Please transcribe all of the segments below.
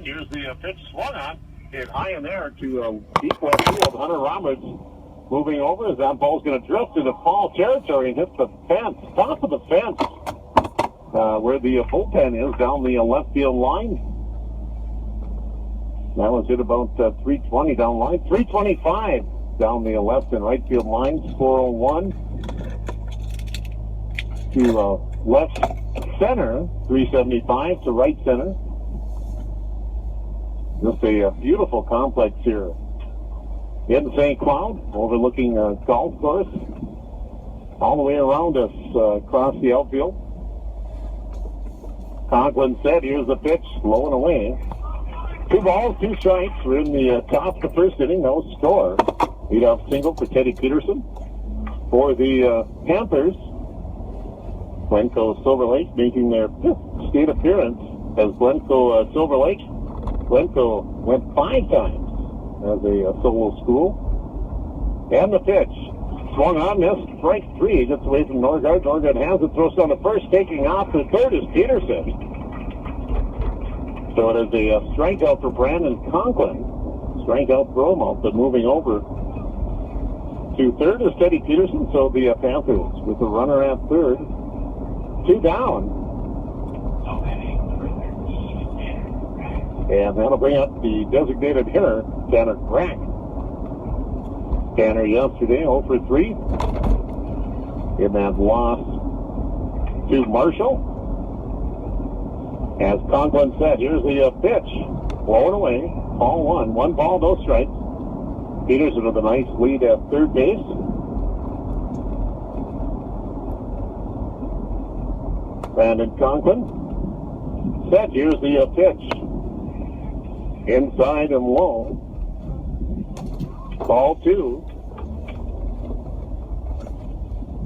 again. Here's the pitch swung on. Hit high in there to deep left field. Hunter Roberts moving over as that ball's going to drift into foul territory and hit the fence, top of the fence, where the bullpen is down the left field line. That was hit about 320 down line. 325 down the left and right field lines. 401 to left center. 375 to right center. Just a beautiful complex here in St. Cloud, overlooking a golf course all the way around us across the outfield. Conklin said, here's the pitch, low and away. 2 balls, 2 strikes. We're in the top of the first inning, no score. Leadoff single for Teddy Peterson. For the Panthers, Glencoe Silver Lake making their 5th state appearance as Glencoe Silver Lake. Glencoe went 5 times as a solo school. And the pitch. Swung on, missed, strike 3. Gets away from Norgard. Norgard has it, throws down to first, taking off. The third is Peterson. So it is a strikeout for Brandon Conklin. Strikeout throw him out, but moving over to third is Teddy Peterson. So the Panthers with the runner at third. 2 down. And that'll bring up the designated hitter, Tanner Grack. Tanner yesterday 0 for 3 in that loss to Marshall. As Conklin said, here's the pitch. Blowing away. Ball 1. 1 ball, no strikes. Peterson with a nice lead at third base. Brandon Conklin said, here's the pitch. Inside and low. Ball 2.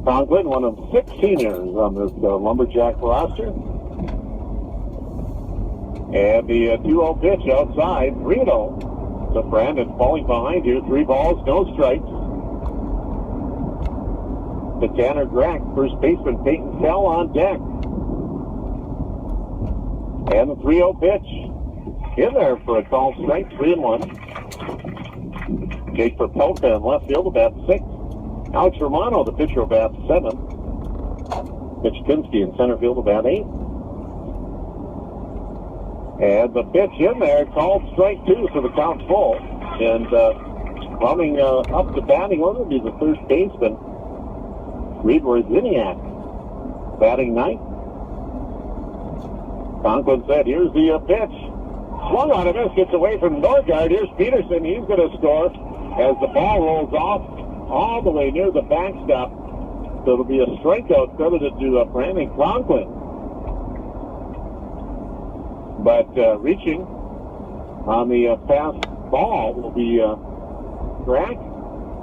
Conklin, one of 6 seniors on this Lumberjack roster. And the 2-0 pitch outside. 3-0 to Brandon, falling behind here. 3 balls, no strikes. To Tanner Grack, first baseman Peyton Fell on deck. And the 3-0 pitch. In there for a call strike, 3-1. Jake Perpelka in left field, bat 6. Alex Romano, the pitcher, bat 7. Mitch Pinsky in center field, bat 8. And the pitch in there, called strike 2, so the count's full. And running up the batting order will be the first baseman, Reed Wozniak, batting 9th. Conklin said, here's the pitch. Swung on a miss, gets away from Norgard. Here's Peterson. He's going to score as the ball rolls off all the way near the backstop. So it'll be a strikeout credited to Brandon Conklin. But reaching on the pass ball will be Grack.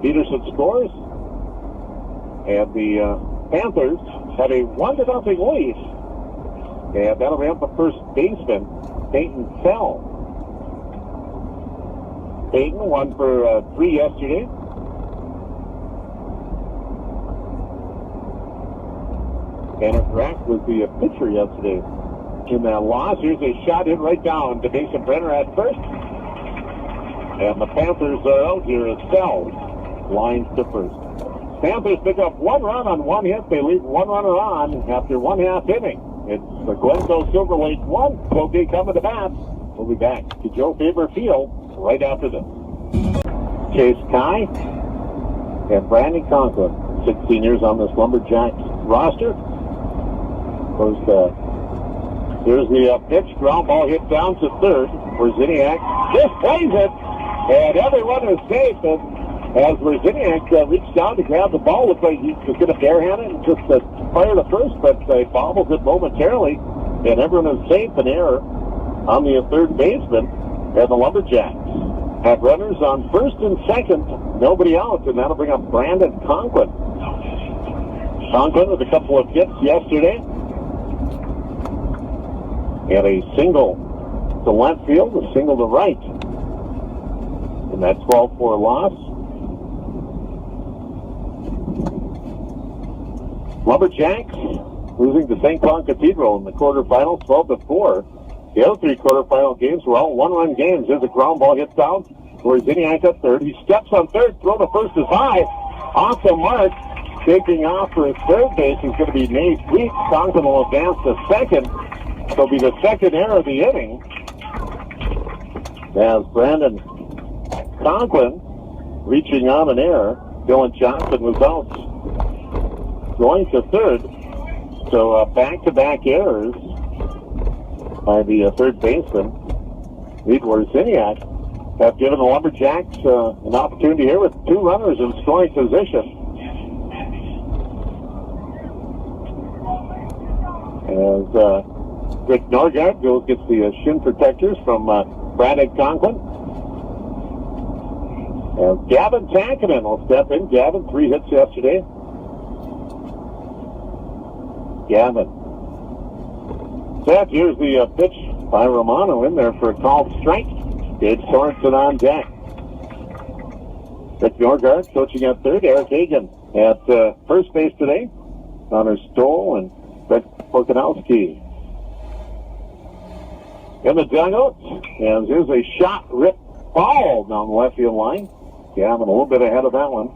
Peterson scores. And the Panthers have a 1-0 lead. And that'll be up the first baseman, Peyton Fell. Peyton, 1 for 3 yesterday. Tanner Grack was the pitcher yesterday in that loss. Here's a shot hit right down to Mason Brenner at first. And the Panthers are out here as Fell lines to first. Panthers pick up 1 run on 1 hit. They leave 1 runner on after 1/2 inning. It's the Glencoe Silver Lake 1. Kobe coming to bat. We'll be back to Joe Faber Field right after this. Chase Kai and Brandon Conklin, 6 seniors on this Lumberjacks roster. First, here's the pitch. Ground ball hit down to third for Ziniak. Just plays it, and everyone is safe. And as Ziniak reached down to grab the ball, looked like he was going to barehand it and just fire to first, but they bobbled it momentarily, and everyone is safe. An error on the third baseman, and the Lumberjacks have runners on first and second, nobody out, and that'll bring up Brandon Conklin. Conklin with a couple of hits yesterday, and a single to left field, a single to right, and that 12-4 loss. Lumberjacks losing to St. Cloud Cathedral in the quarterfinals, 12-4. The other three quarterfinal games were all one-run games. There's a ground ball hits out for Ziniak at third. He steps on third. Throw to first is high. Off the mark. Taking off for his third base is going to be Nate Weeks. Conklin will advance to second. It'll be the second error of the inning. As Brandon Conklin reaching on an error. Dylan Johnson was out going to third. So back-to-back errors by the third baseman. Leadward Ziniak have given the Lumberjacks an opportunity here with two runners in scoring position. As Rick Norgard gets the shin protectors from Brandon Conklin. And Gavin Tankinen will step in. Gavin, 3 hits yesterday. Gavin. Set, here's the pitch by Romano in there for a called strike. Gabe Sorensen on deck. Rick Norgard coaching at third. Eric Hagan at first base today. Connor Stoll and Brett Pokanowski in the dugout. And here's a shot ripped foul down the left field line. Gavin a little bit ahead of that one.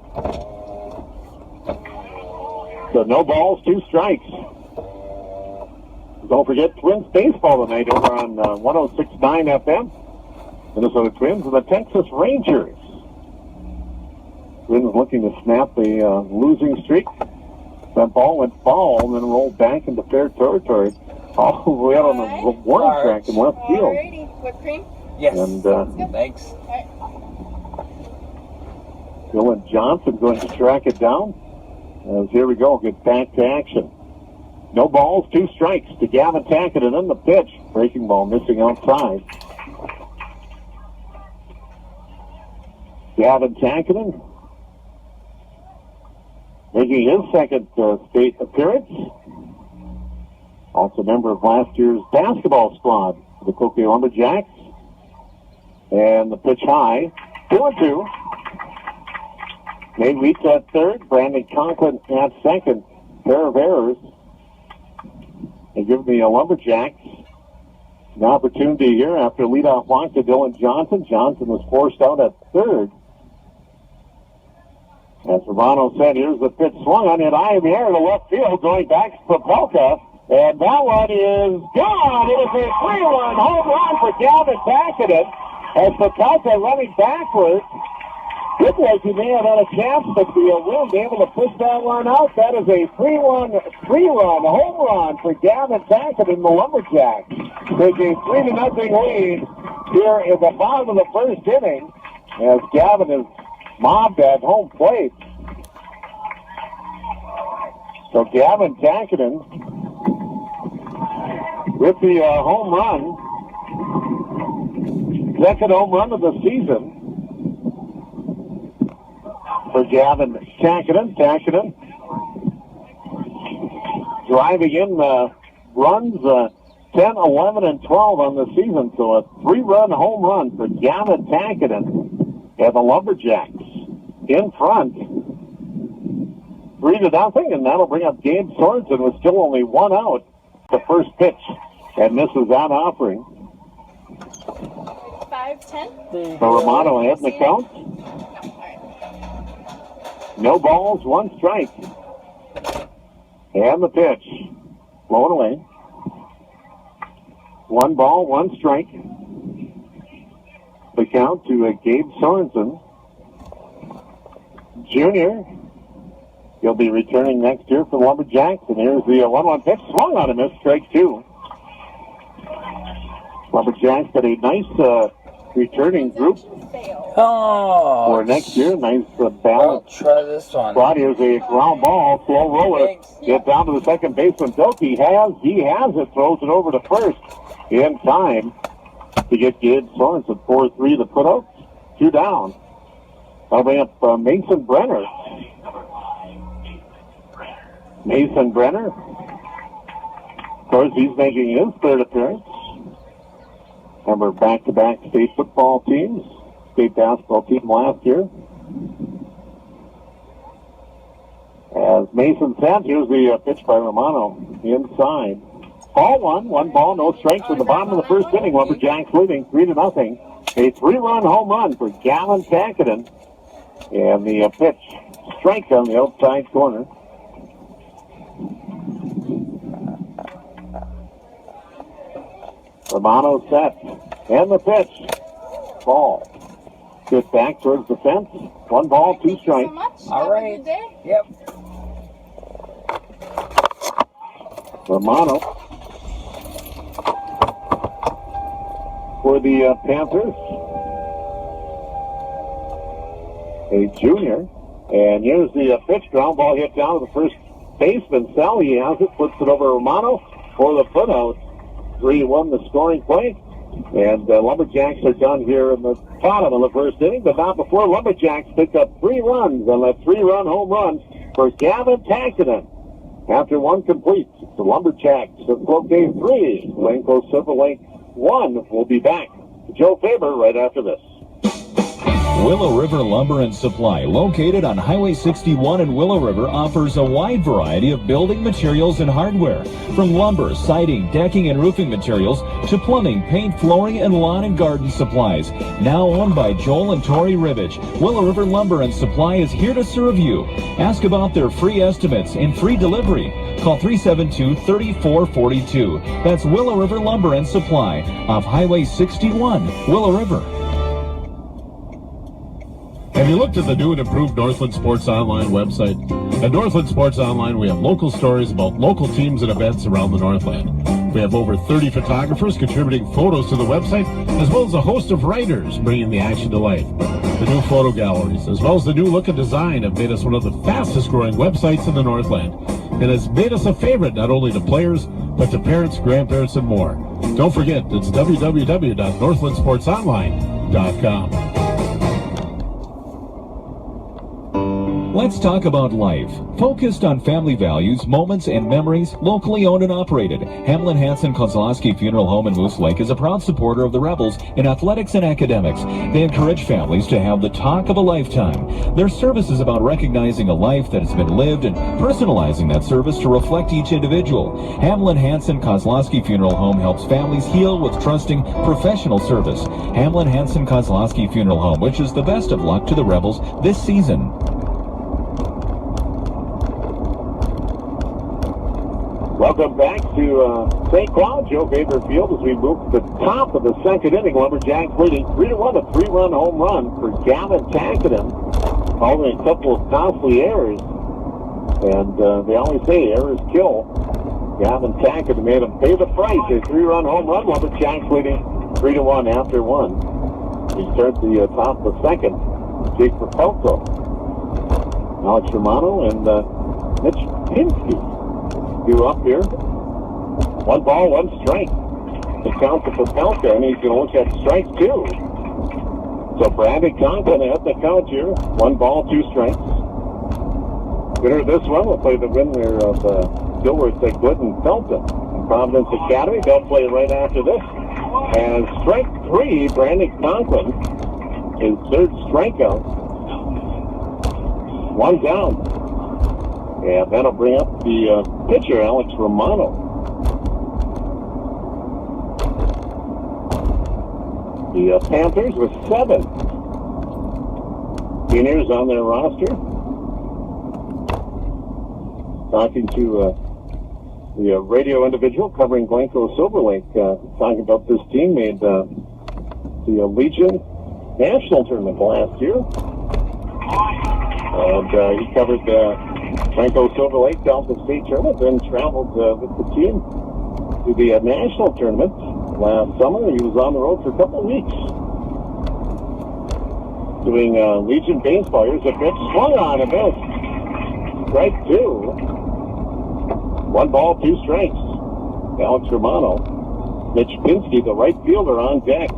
So no balls, 2 strikes. Don't forget Twins baseball tonight over on 106.9 FM. Minnesota Twins and the Texas Rangers. Twins looking to snap the losing streak. That ball went foul and then rolled back into fair territory. All the way out on the warning track in left field. Alrighty. Whipped cream? Yes. And thanks. Dylan Johnson going to track it down. As here we go, get back to action. No balls, 2 strikes to Gavin Tackett, and then the pitch. Breaking ball missing outside. Gavin Tackett making his second state appearance. Also a member of last year's basketball squad for the Cloquet Lumberjacks. And the pitch high, 2-2. Nate Weeks at third, Brandon Conklin at second. Pair of errors. They give the Lumberjacks an opportunity here after leadoff walk to Dylan Johnson. Johnson was forced out at third. As Romano said, here's the pitch swung on it high in the air to left field, going back to Popelka. And that one is gone. It is a 3-run home run for Gavin Tackett. As Popelka running backwards. Looked like he may have had a chance, but the wind able to push that one out. That is a 3-run home run for Gavin Tackett and the Lumberjacks. Taking 3-0 lead here in the bottom of the first inning as Gavin is mobbed at home plate. So Gavin Tackett with the home run. Second home run of the season for Gavin Tackett. Tackett driving in runs 10, 11, and 12 on the season. So a 3-run home run for Gavin Tackett and the Lumberjacks in front. 3-0, and that'll bring up Gabe Sorensen with still only 1 out. The first pitch and misses that offering. 5-10. So Romano ahead in the count. No balls, 1 strike. And the pitch. Blown away. 1 ball, 1 strike. The count to Gabe Sorensen. Junior. He'll be returning next year for the Lumberjacks. And here's the 1-1 pitch. Swung on a miss. Strike 2. Lumberjacks got a nice returning group for next year. Nice balance. Try this one. Squad. Here's a ground ball. Slow roller. Get down to the second baseman. Doki has it. Throws it over to first in time to get Gabe Sorensen. 4-3 the put out. 2 down. That'll bring up Mason Brenner. Mason Brenner. Of course, he's making his third appearance. Remember, back-to-back state football teams. State basketball team last year. As Mason sent, here's the pitch by Romano. Inside. Ball one ball, no strikes in the bottom of the first inning. Lumberjacks leading 3-0. A 3-run home run for Gavin Tackett. And the pitch, strike on the outside corner. Romano set. And the pitch. Ball. Good back towards the fence. 1 ball, 2 strikes. Thank you so much. All Have right. a good day. Yep. Romano for the Panthers. A junior. And here's the pitch. Ground ball hit down to the first baseman. Sal, he has it. Puts it over Romano for the footnote. 3-1 the scoring play. And Lumberjacks are done here in the bottom of the first inning, but not before Lumberjacks picked up 3 runs on that 3-run home run for Gavin Tackett. After 1 complete, the Lumberjacks have Globe Game 3. Glencoe Silverlake 1 will be back. Joe Faber right after this. Willow River Lumber and Supply, located on Highway 61 in Willow River, offers a wide variety of building materials and hardware. From lumber, siding, decking, and roofing materials to plumbing, paint, flooring, and lawn and garden supplies. Now owned by Joel and Tori Rivage, Willow River Lumber and Supply is here to serve you. Ask about their free estimates and free delivery. Call 372-3442. That's Willow River Lumber and Supply off Highway 61, Willow River. Have you looked at the new and improved Northland Sports Online website? At Northland Sports Online, we have local stories about local teams and events around the Northland. We have over 30 photographers contributing photos to the website, as well as a host of writers bringing the action to life. The new photo galleries, as well as the new look and design, have made us one of the fastest growing websites in the Northland. It has made us a favorite not only to players, but to parents, grandparents, and more. Don't forget, it's www.northlandsportsonline.com. Let's talk about life. Focused on family values, moments, and memories, locally owned and operated. Hamlin Hansen Kozlowski Funeral Home in Moose Lake is a proud supporter of the Rebels in athletics and academics. They encourage families to have the talk of a lifetime. Their service is about recognizing a life that has been lived and personalizing that service to reflect each individual. Hamlin Hansen Kozlowski Funeral Home helps families heal with trusting professional service. Hamlin Hansen Kozlowski Funeral Home wishes the best of luck to the Rebels this season. Welcome back to St. Cloud, Joe Faber Field, as we move to the top of the second inning. Lumberjacks leading 3-1, a 3-run home run for Gavin Tackett, following a couple of costly errors. And they always say errors kill. Gavin Tackett made him pay the price. A 3-run home run. Lumberjacks leading 3-1 after 1. We start the top of the second. Jake Propelko, Alex Romano, and Mitch Pinsky. Up here. 1 ball, 1 strike. The count for Propelka, and he's going to look at strike 2. So Brandon Conklin at the count here. 1 ball, 2 strikes. Winner of this one will play the winner of Dilworth, Glidden, Felton, Providence Academy. They'll play right after this. And strike 3, Brandon Conklin, his 3rd strikeout. 1 down. And that'll bring up the pitcher, Alex Romano. The Panthers with 7 seniors on their roster. Talking to the radio individual covering Glencoe Silverlake, talking about this team made the Legion National Tournament last year. And he covered Glencoe Silverlake Delta State Tournament, then traveled with the team to the National Tournament last summer. He was on the road for a couple of weeks doing Legion baseball. Here's a pitch swung on a miss. Strike 2. 1 ball, 2 strikes. Alex Romano. Mitch Pinsky, the right fielder, on deck.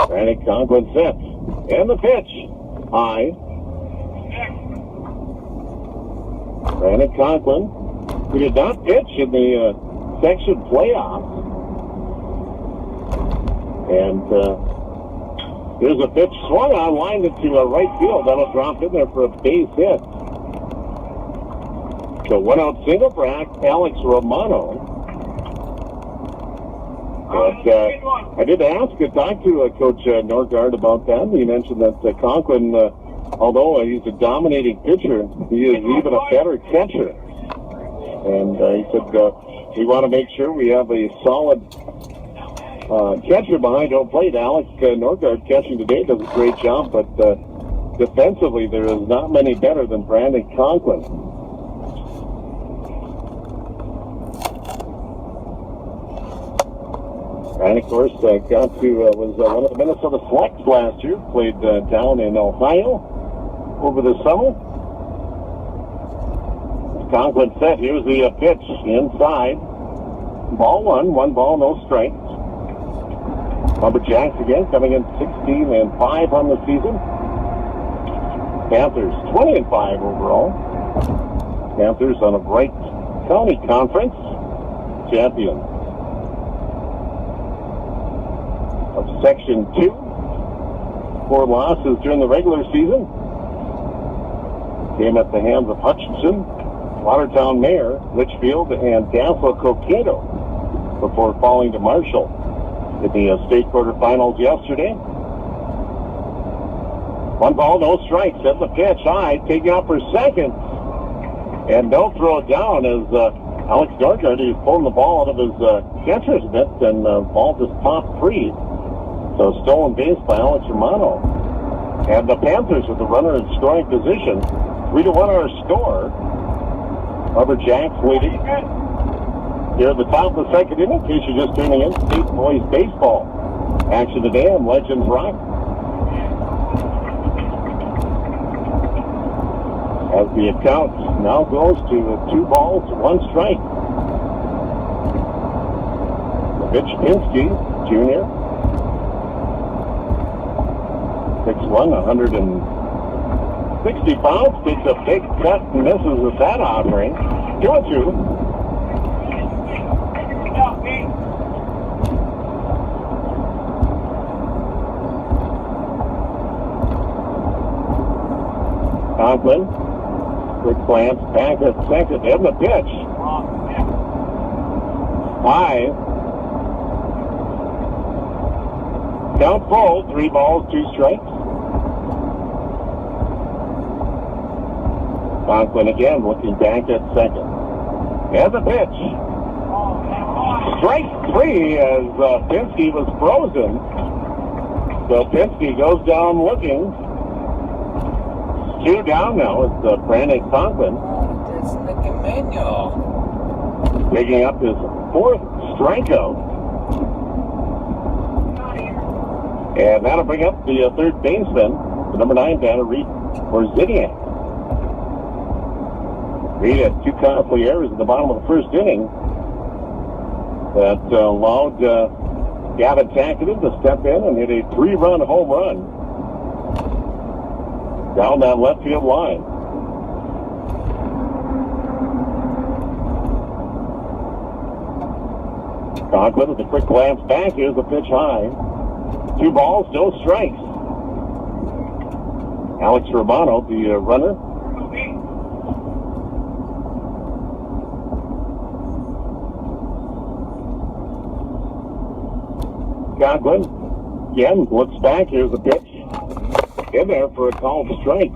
Brandon Conklin set. And the pitch. High. Brandon Conklin, who did not pitch in the section playoffs. And there's a pitch swung on, lined into right field. That'll drop in there for a base hit. So one out single for Alex Romano. But I did talk to Coach Norgard about that. He mentioned that Conklin, although he's a dominating pitcher, he is even a better catcher. And he said we want to make sure we have a solid catcher behind home plate. Alex Norgard catching today does a great job, but defensively there is not many better than Brandon Conklin. And of course, was one of the Minnesota Selects last year. Played down in Ohio over the summer. Conklin set. Here's the pitch inside. Ball one ball, no strikes. Lumberjacks again coming in 16-5 on the season. Panthers 20-5 overall. Panthers on a Bright County Conference champion of Section 2. 4 losses during the regular season. Came at the hands of Hutchinson, Watertown Mayor, Litchfield, and Dassel Cokato before falling to Marshall in the state quarterfinals yesterday. 1 ball, no strikes. That's the pitch high, taking out for second. And don't throw it down as Alex Norgard is pulling the ball out of his catcher's mitt, and the ball just popped free. So stolen base by Alex Romano. And the Panthers with the runner in scoring position. 3-1 our score. Lumberjacks leading. Here at the top of the second inning, in case you're just tuning in, State Boys Baseball action today on Legends Rock. As the account now goes to 2 balls, 1 strike. Mitch Pinsky, Jr. 6'1", 160 pounds, takes a big cut and misses with that offering. 2-2. Conklin, quick glance back at second, and the pitch. High. Count full, 3 balls, 2 strikes. Conklin again looking back at second. And the pitch. Strike 3 as Pinsky was frozen. So Pinsky goes down looking. 2 down now is Brandon Conklin. Picking up his 4th strikeout. And that'll bring up the 3rd baseman, the number 9 batter, Reed Wozniak. Reed had 2 costly errors at the bottom of the first inning that allowed Gavin Tackett to step in and hit a 3-run home run down that left field line. Conklin with a quick glance back. Here's the pitch high. 2 balls, no strikes. Alex Romano, the runner. Conklin again looks back. Here's the pitch. In there for a called strike.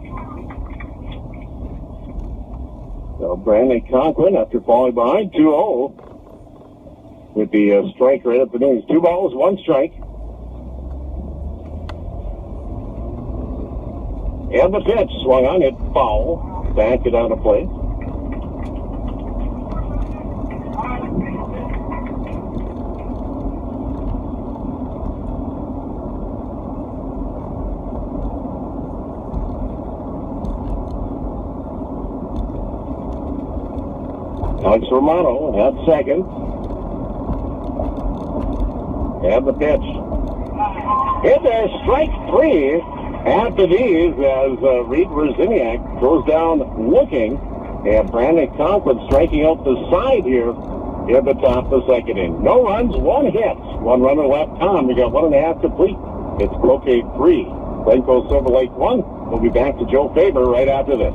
So Brandon Conklin, after falling behind 2-0, with the strike right at the knees. 2 balls, 1 strike. And the pitch swung on it, foul. Back it out of play. Alex Romano at second. And the pitch. In there, strike 3 after these as Reed Wozniak goes down looking. And Brandon Conklin striking out the side here in the top of the second inning. No runs, 1 hit. 1 runner left on. We got 1.5 complete. It's Brocade 3. Glencoe Silver Lake 1. We'll be back to Joe Faber right after this.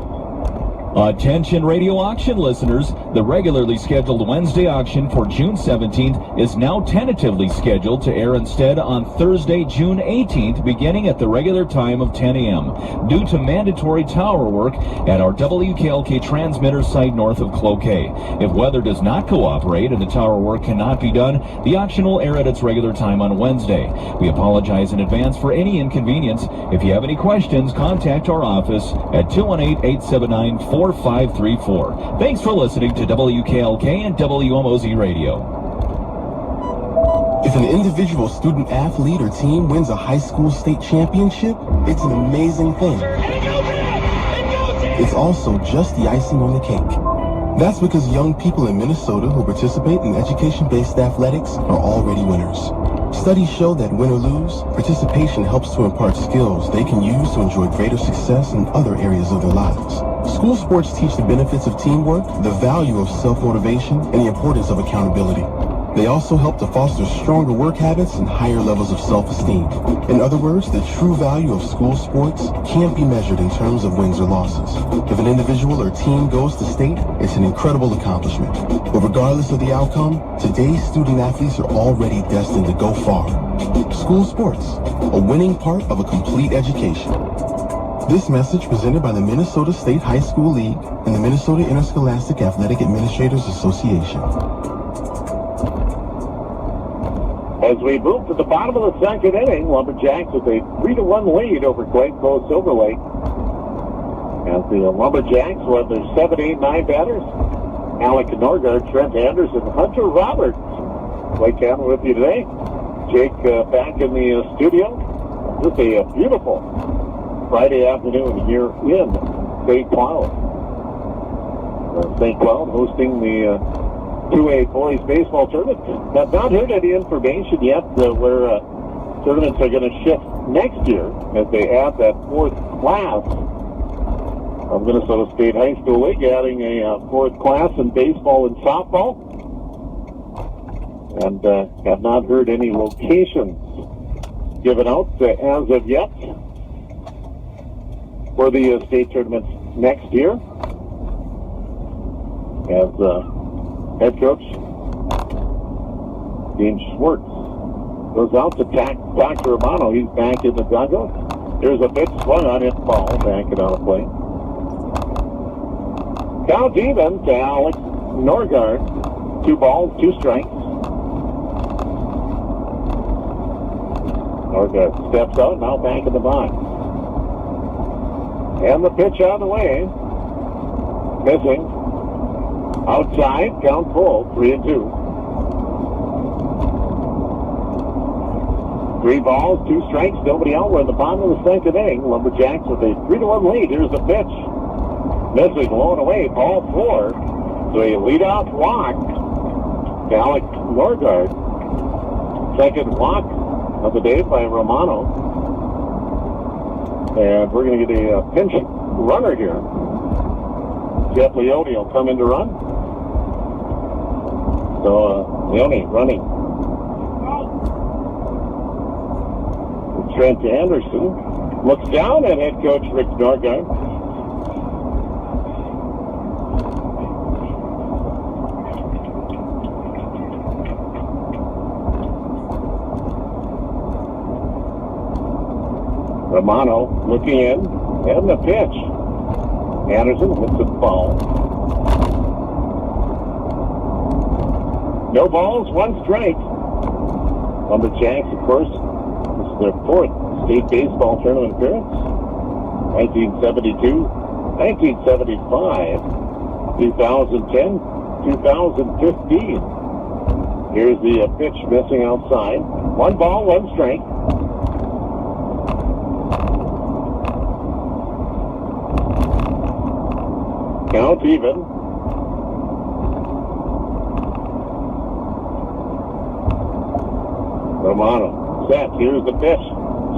Attention radio auction listeners, the regularly scheduled Wednesday auction for June 17th is now tentatively scheduled to air instead on Thursday, June 18th, beginning at the regular time of 10 a.m. due to mandatory tower work at our WKLK transmitter site north of Cloquet. If weather does not cooperate and the tower work cannot be done, the auction will air at its regular time on Wednesday. We apologize in advance for any inconvenience. If you have any questions, contact our office at 218-879-4534. Thanks for listening to WKLK and WMOZ Radio. If an individual student athlete or team wins a high school state championship, it's an amazing thing. It's also just the icing on the cake. That's because young people in Minnesota who participate in education-based athletics are already winners. Studies show that win or lose, participation helps to impart skills they can use to enjoy greater success in other areas of their lives. School sports teach the benefits of teamwork, the value of self-motivation, and the importance of accountability. They also help to foster stronger work habits and higher levels of self-esteem. In other words, the true value of school sports can't be measured in terms of wins or losses. If an individual or team goes to state, it's an incredible accomplishment. But regardless of the outcome, today's student athletes are already destined to go far. School sports, a winning part of a complete education. This message presented by the Minnesota State High School League and the Minnesota Interscholastic Athletic Administrators Association. As we move to the bottom of the second inning, Lumberjacks with a 3-1 lead over Glencoe Silver Lake. As the Lumberjacks will have their 7, 8, 9 batters. Alec Norgard, Trent Anderson, Hunter Roberts. Blake Cameron with you today. Jake back in the studio. Just a beautiful Friday afternoon here in St. Cloud. St. Cloud hosting the 2A boys baseball tournament. Have not heard any information yet where tournaments are going to shift next year as they add that fourth class of Minnesota State High School League, adding a fourth class in baseball and softball. And have not heard any locations given out as of yet for the state tournaments next year. As head coach Dean Schwartz goes out to Dr. Romano. He's back in the dugout. There's a pitch swung on, hit ball, back it on the plate. Count even to Alex Norgard. 2 balls, 2 strikes. Norgard steps out, now back in the box. And the pitch out of the way. Missing. Outside, count full, 3-2. 3 balls, 2 strikes, nobody out. We're in the bottom of the second inning. Lumberjacks with a 3-1 lead. Here's the pitch. Missing, blown away, ball 4. So a leadoff walk to Alec Norgard. Second walk of the day by Romano. And we're going to get a pinch runner here. Jeff Leone will come in to run. So Leone running. Trent Anderson looks down at head coach Rick Norgard. Romano looking in, and the pitch. Anderson hits the ball. No balls, 1 strike. Lumberjacks, of course, this is their 4th state baseball tournament appearance. 1972, 1975, 2010, 2015. Here's the pitch missing outside. 1 ball, 1 strike. Count even. Romano set. Here's the pitch.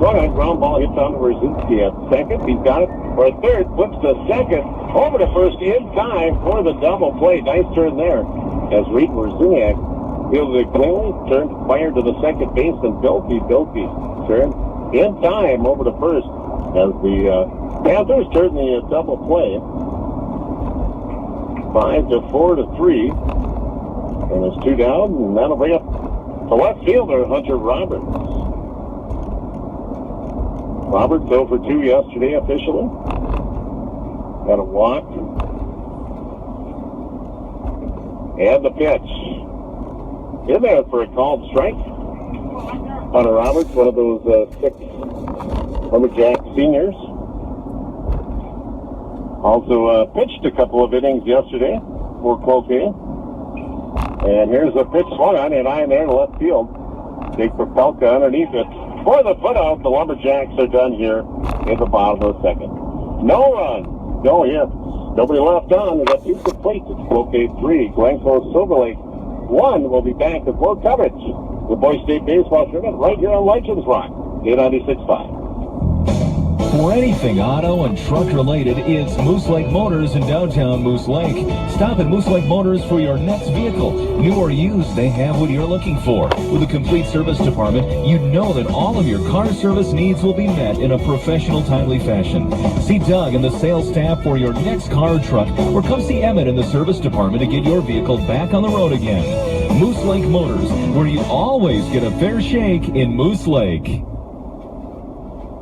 Swung on, ground ball hits on to Brzezinski at second. He's got it for third. Flips to second. Over to first in time for the double play. Nice turn there as Reed Wierzeniak fielded it cleanly. Turned, fired to the second baseman, Bilkey. Bilkey turned in time over to first as the Panthers turn the double play. 5-4-3. And there's 2 down, and that'll bring up the left fielder, Hunter Roberts. Roberts 0 for 2 yesterday officially. Got a walk. And the pitch. In there for a called strike. Hunter Roberts, one of those 6 Lumberjack seniors. Also pitched a couple of innings yesterday for Cloquet. And here's a pitch swung on and in there to left field. Jake Propelka underneath it. For the put-out, the Lumberjacks are done here in the bottom of the second. No run, no hits, nobody left on. They got 2 complete. It's Cloquet 3, Glencoe Silver Lake 1. We'll be back with more coverage. The Boys State Baseball Tournament right here on Legends Rock, 896.5. For anything auto and truck related, it's Moose Lake Motors in downtown Moose Lake. Stop at Moose Lake Motors for your next vehicle. New or used, they have what you're looking for. With a complete service department, you know that all of your car service needs will be met in a professional, timely fashion. See Doug and the sales staff for your next car or truck, or come see Emmett in the service department to get your vehicle back on the road again. Moose Lake Motors, where you always get a fair shake in Moose Lake.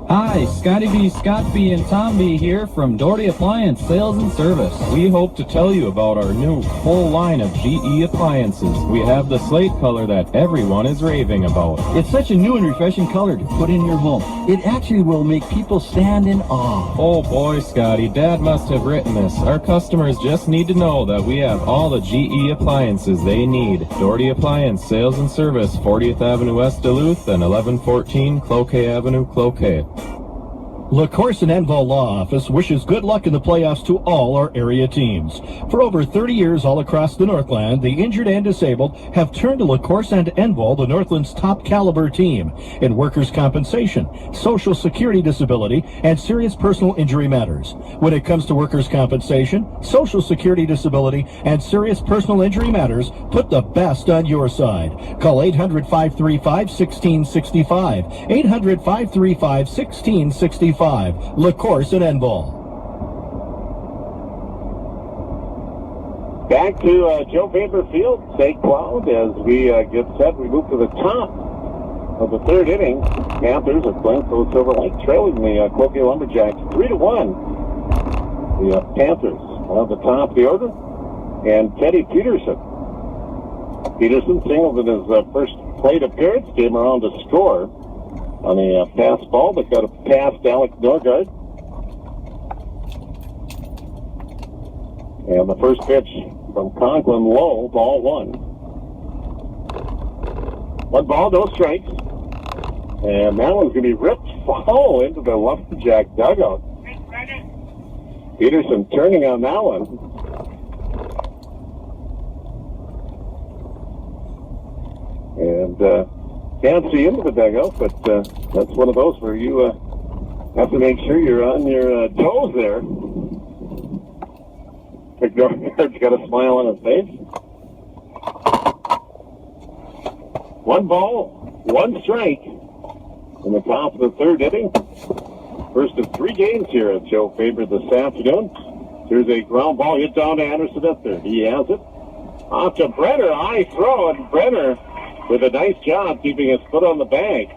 Hi, Scotty B, Scott B, and Tom B here from Doherty Appliance Sales and Service. We hope to tell you about our new full line of GE appliances. We have the slate color that everyone is raving about. It's such a new and refreshing color to put in your home. It actually will make people stand in awe. Oh boy, Scotty, Dad must have written this. Our customers just need to know that we have all the GE appliances they need. Doherty Appliance Sales and Service, 40th Avenue West Duluth and 1114 Cloquet Avenue, Cloquet. LaCourse and Enval Law Office wishes good luck in the playoffs to all our area teams. For over 30 years all across the Northland, the injured and disabled have turned to LaCourse and Enval, the Northland's top caliber team, in workers' compensation, social security disability, and serious personal injury matters. When it comes to workers' compensation, social security disability, and serious personal injury matters, put the best on your side. Call 800-535-1665, 800-535-1665. LaCourse and Enval. Back to Joe Faber Field, St. Cloud, as we get set. We move to the top of the third inning. Panthers of Glencoe Silver Lake trailing the Cloquet Lumberjacks 3-1. The Panthers on the top of the order, and Teddy Peterson. Peterson singled in his first plate appearance, came around to score on a pass ball, but got a pass to Alex Norgard. And the first pitch from Conklin low, ball 1. 1 ball, no strikes. And that one's going to be ripped foul into the Lumberjack dugout. Peterson turning on that one. And can't see into the dugout, but that's one of those where you have to make sure you're on your toes there. McNorgard's got a smile on his face. 1 ball, 1 strike in the top of the third inning. First of 3 games here at Joe Faber this afternoon. Here's a ground ball hit down to Anderson at third. He has it. Off to Brenner, high throw, and Brenner with a nice job keeping his foot on the bag.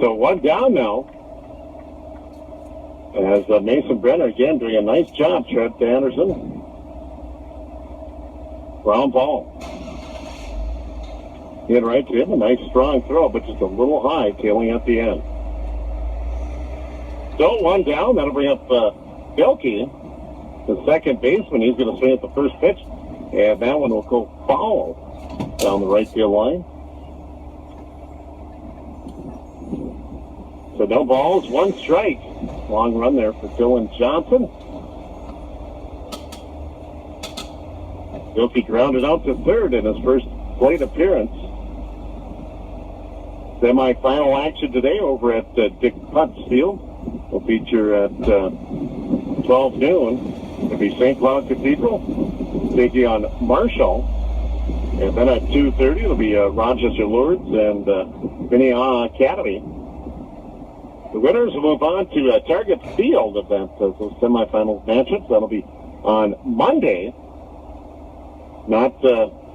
So 1 down now. As Mason Brenner again doing a nice job, Trent Anderson. Ground ball. Hit right to him, a nice strong throw, but just a little high, tailing at the end. So 1 down, that'll bring up Belke, the second baseman. He's going to swing at the first pitch, and that one will go foul down the right field line. So no balls, 1 strike. Long run there for Dylan Johnson. Belke grounded out to third in his first plate appearance. Semi-final action today over at Dick Putz Field. Will feature at 12 noon. It'll be St. Cloud Cathedral taking on Marshall. And then at 2:30, it'll be Rochester Lourdes and Minnehaha Academy. The winners will move on to Target Field event, those semifinal matchups. That'll be on Monday, not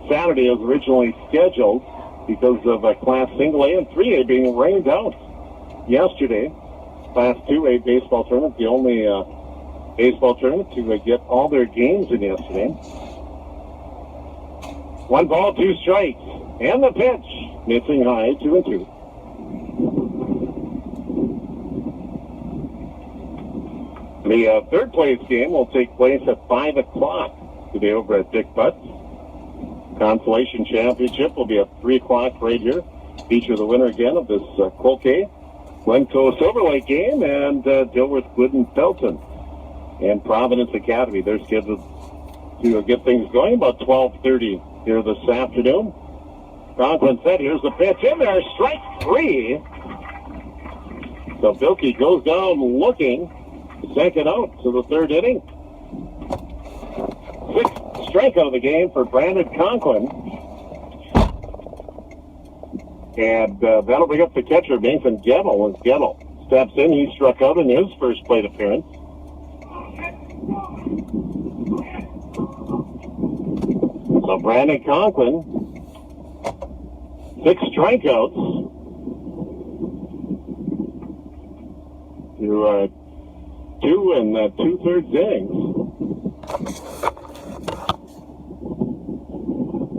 Saturday as originally scheduled because of Class Single A and 3A being rained out yesterday. Class 2A baseball tournament, the only baseball tournament to get all their games in yesterday. 1 ball, 2 strikes, and the pitch, missing high, 2-2. The third place game will take place at 5 o'clock today over at Dick Butts. Consolation Championship will be at 3 o'clock right here. Feature the winner again of this Cloquet, Glencoe Silver Lake game, and Dilworth Glidden Felton and Providence Academy. They're scheduled to get things going about 12:30 here this afternoon. Conklin said, here's the pitch in there, strike 3. So Bilkey goes down looking. Second out to the third inning. 6th strikeout of the game for Brandon Conklin. And that'll bring up the catcher, Nathan Gettle. As Gettle steps in, he struck out in his first plate appearance. So Brandon Conklin, 6 strikeouts to 2 and 2/3 innings.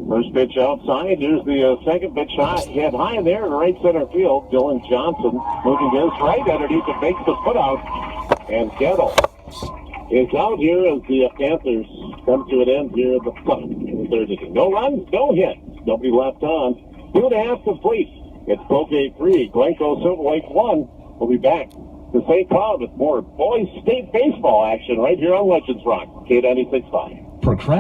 First pitch outside. Here's the second pitch hit high in there to right center field. Dylan Johnson moving to his right underneath the makes the put out. And Gettle is out here as the Panthers come to an end here at the third inning. No runs, no hits. Nobody left on. 2.5 complete. It's Cloquet 3, Glencoe Silver Lake 1. We'll be back to St. Cloud with more boys state baseball action right here on Legends Rock, K96.5.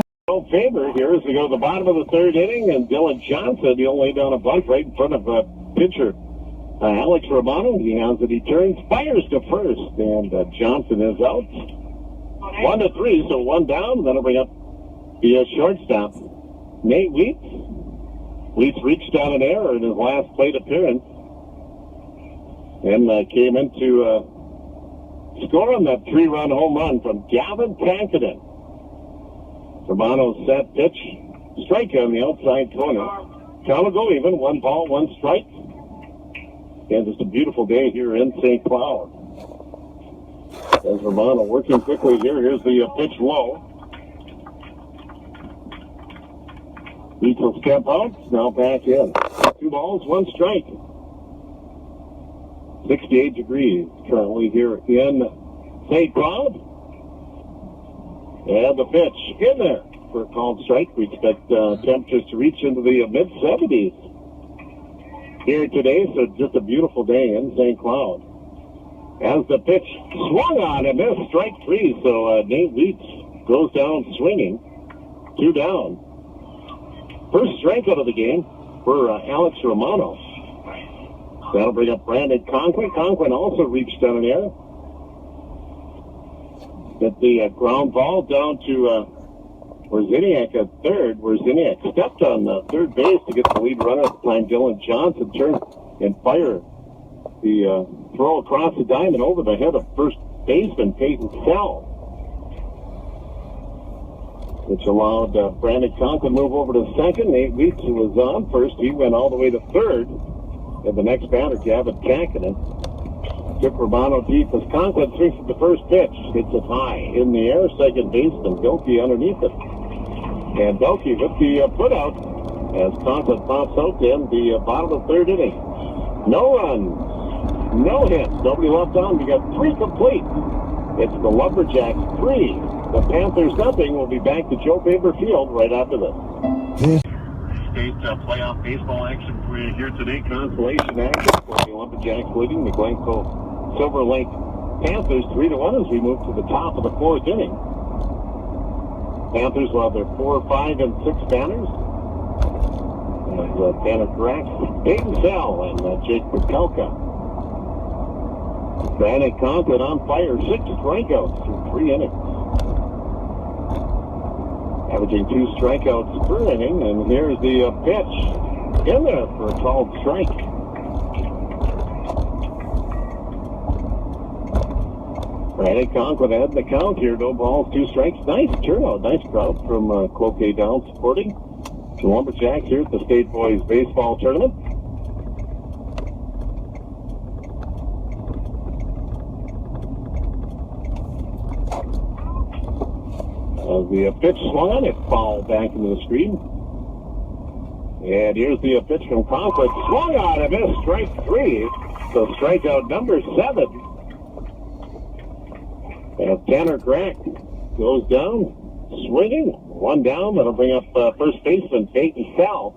Favor here as we go to the bottom of the third inning, and Dylan Johnson, he'll lay down a bunt right in front of pitcher Alex Romano. He has it, he turns, fires to first, and Johnson is out. 1-3, so 1 down, and that'll bring up the shortstop, Nate Weitz. Weitz reached down an error in his last plate appearance, and came in to score on that 3-run home run from Gavin Pankinen. Romano's set pitch, strike on the outside corner. Count will go even, 1 ball, 1 strike. And just a beautiful day here in St. Cloud. As Romano working quickly here, here's the pitch low. He will step out, now back in. 2 balls, 1 strike. 68 degrees currently here in St. Cloud. And the pitch in there for a called strike. We expect temperatures to reach into the mid-70s here today, so just a beautiful day in St. Cloud. As the pitch swung on and missed, strike 3, so Nate Weitz goes down swinging. 2 down. First strikeout of the game for Alex Romano. That'll bring up Brandon Conklin. Conklin also reached down an error. Get the ground ball down to Wierzeniak at third. Wierzeniak stepped on third base to get the lead runner at the time. Dylan Johnson turned and fired the throw across the diamond over the head of first baseman Peyton Sell, which allowed Brandon Conklin move over to second. Nate Weitz, who was on first, he went all the way to third. And the next batter, Gavin Pankinen, took Romano deep as Conklin swings at the first pitch. Hits it high in the air. Second baseman Bilkey underneath it. And Bilkey with the put out as Conklin pops out in the bottom of the third inning. No runs, no hits, nobody left on. We got 3 complete. It's the Lumberjacks 3, the Panthers nothing. We'll be back to Joe Faber Field right after this. State playoff baseball action for you here today. Consolation action for the Lumberjacks leading the Glencoe Silver Lake Panthers 3-1 as we move to the top of the 4th inning. Panthers will have their 4, 5, and 6 banners. As Tanner Grax, Peyton Sell, and Jake Patelka. Brandon Conklin on fire, 6 strikeouts through 3 innings. Averaging 2 strikeouts per inning, and here's the pitch in there for a called strike. Randy Conklin had the count here. No balls, 2 strikes. Nice turnout. Nice crowd from Cloquet down supporting the Lumberjacks here at the State Boys Baseball Tournament. The pitch swung on it, foul back into the screen. And here's the pitch from Conklin. Swung on it, missed, strike 3. So strikeout number 7. And Tanner Grack goes down, swinging. 1 down, that'll bring up first baseman Peyton Sell.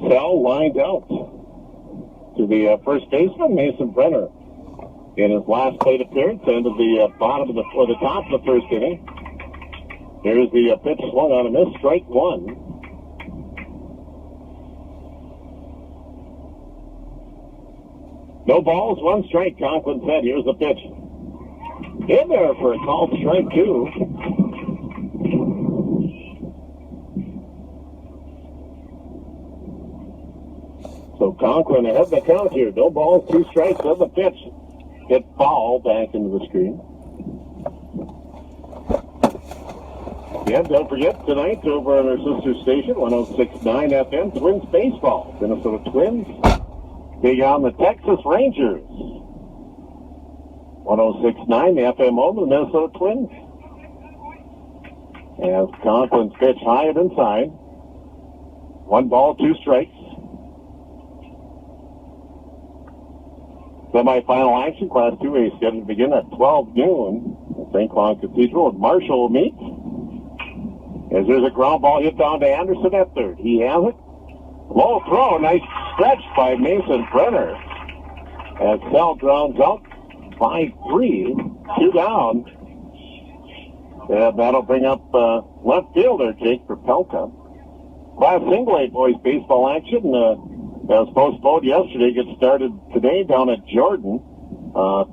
Sell lined out to the first baseman, Mason Brenner, in his last plate appearance, into the bottom of the top of the first inning. Here's the pitch swung on a miss, strike 1. No balls, 1 strike, Conklin said. Here's the pitch. In there for a called strike 2. So Conklin ahead the count here. No balls, 2 strikes on the pitch. Hit foul back into the screen. Yeah, don't forget, tonight over on our sister station, 106.9 FM, Twins Baseball. Minnesota Twins big on the Texas Rangers. 106.9 FM home, the Minnesota Twins. As Conklin's pitch high and inside. 1 ball, 2 strikes. Semi-final action, Class 2A, scheduled to begin at 12 noon. St. Cloud Cathedral and Marshall will meet. As there's a ground ball hit down to Anderson at third. He has it. Low throw, nice stretch by Mason Brenner. As Sell grounds out, 5-3, 2 down. And that'll bring up left fielder Jake Propelka. Class Single A boys baseball action, as postponed yesterday, gets started today down at Jordan.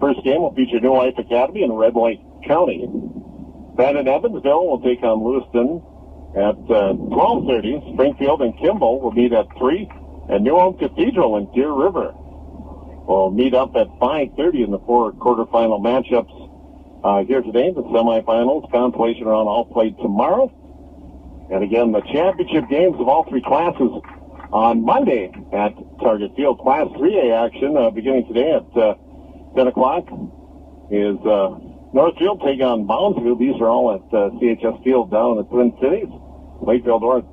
First game will feature New Life Academy in Red Lake County. Brandon Evansville will take on Lewiston at 12:30. Springfield and Kimball will meet at 3. And New Ulm Cathedral and Deer River will meet up at 5:30 in the 4 quarterfinal matchups here today. The semifinals, consolation round all played tomorrow. And again, the championship games of all 3 classes on Monday at Target Field. Class 3A action beginning today at 10 o'clock is Northfield take on Moundsville. These are all at CHS Field down in the Twin Cities. Lakeville North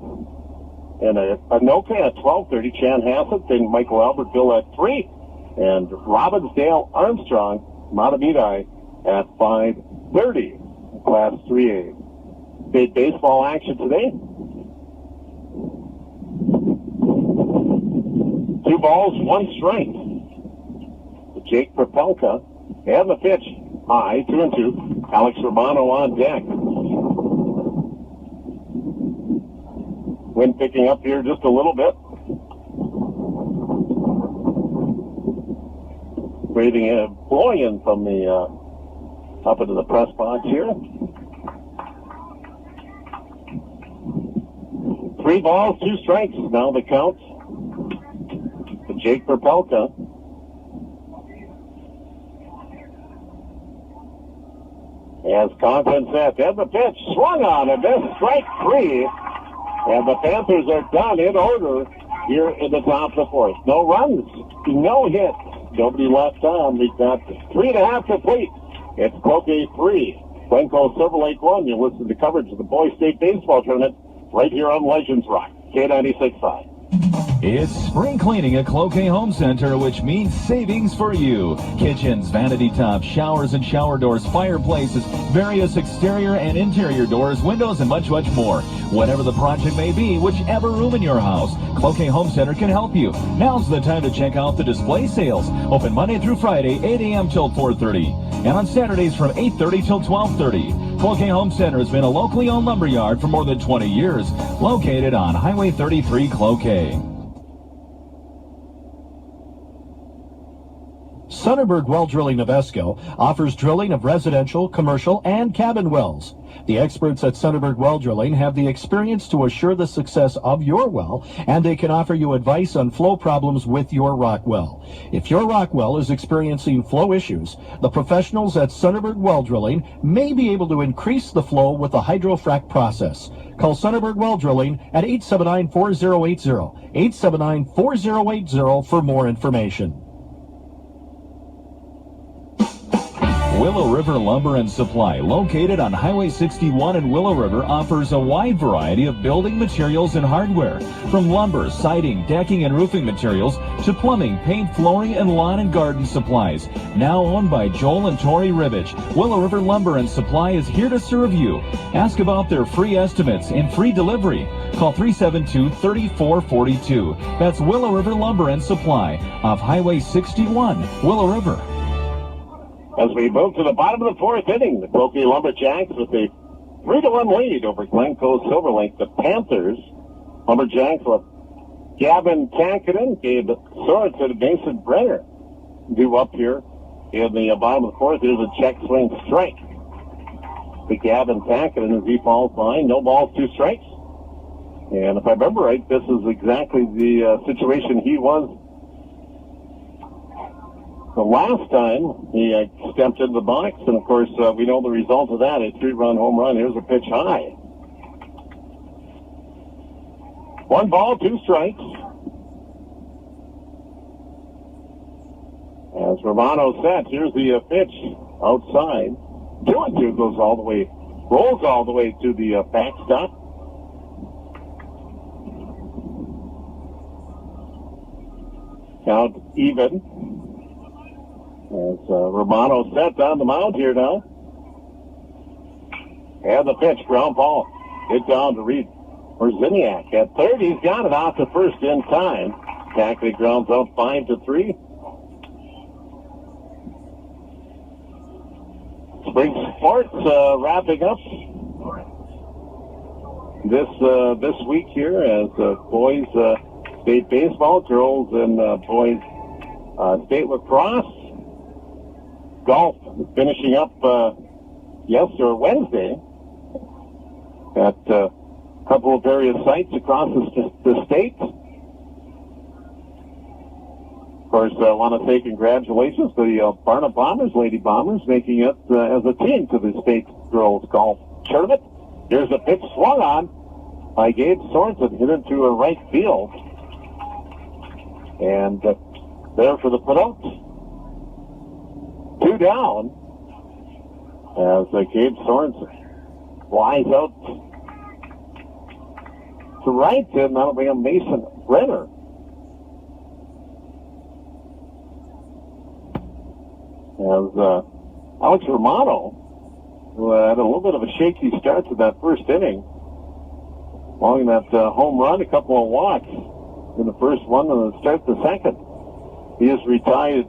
and Anoka at 12:30. Chan Hassett and Michael Albertville at 3. And Robbinsdale Armstrong, Matamidi at 5:30. Class 3A. State baseball action today. 2 balls, 1 strike. Jake Propelka and the pitch high, 2-2. Alex Romano on deck. Wind picking up here just a little bit. Blowing in from the up into the press box here. 3 balls, 2 strikes. Now the count to Jake Propelka. As Conklin set, and the pitch swung on and missed, strike 3. And the Panthers are done in order here in the top of the 4th. No runs, no hits, nobody left on. We've got 3.5 complete. It's Cloquet 3, Glencoe Silver Lake 1. You listen to coverage of the Boys State Baseball Tournament right here on Legends Rock, K96.5. It's spring cleaning at Cloquet Home Center, which means savings for you. Kitchens, vanity tops, showers and shower doors, fireplaces, various exterior and interior doors, windows, and much, much more. Whatever the project may be, whichever room in your house, Cloquet Home Center can help you. Now's the time to check out the display sales. Open Monday through Friday, 8 a.m. till 4:30. And on Saturdays from 8:30 till 12:30. Cloquet Home Center has been a locally owned lumber yard for more than 20 years. Located on Highway 33, Cloquet. Sonnenberg Well Drilling of Esco offers drilling of residential, commercial, and cabin wells. The experts at Sunderberg Well Drilling have the experience to assure the success of your well, and they can offer you advice on flow problems with your rock well. If your rock well is experiencing flow issues, the professionals at Sunderberg Well Drilling may be able to increase the flow with the hydrofrac process. Call Sunderberg Well Drilling at 879-4080, 879-4080 for more information. Willow River Lumber and Supply, located on Highway 61 in Willow River, offers a wide variety of building materials and hardware, from lumber, siding, decking, and roofing materials to plumbing, paint, flooring, and lawn and garden supplies. Now owned by Joel and Tori Ribbage, Willow River Lumber and Supply is here to serve you. Ask about their free estimates and free delivery. Call 372-3442. That's Willow River Lumber and Supply off Highway 61, Willow River. As we move to the bottom of the fourth inning, the Cloquet Lumberjacks with a 3-1 lead over Glencoe Silverlink. The Panthers, Lumberjacks with Gavin Tankinen, gave Sorensen to Mason Brenner. Due up here in the bottom of the fourth. Here's a check swing strike to Gavin Tankinen as he falls behind. No balls, 2 strikes. And if I remember right, this is exactly the situation he was the last time he stepped into the box, and of course we know the result of that, a 3-run home run. Here's a pitch high. 1 ball, 2 strikes. As Romano sets, here's the pitch outside. 2-2 goes all the way, rolls all the way to the backstop. Count even. As Romano sets on the mound here now. And the pitch, ground ball. Hit down to Reed. Or Ziniak at third. He's got it off to first in time. Tackley grounds out 5-3. Spring sports wrapping up this week here as boys state baseball, girls and boys state lacrosse. Golf finishing up Wednesday at a couple of various sites across the state. Of course, I want to say congratulations to the Barna Bombers, Lady Bombers, making it as a team to the state girls golf tournament. Here's a pitch swung on by Gabe Sorensen, hit into a right field. And there for the putout. 2 down as Gabe Sorensen flies out to right, and that'll be a Mason Brenner. As Alex Romano, who had a little bit of a shaky start to that first inning, following that home run, a couple of walks in the first one and the start the second. He has retired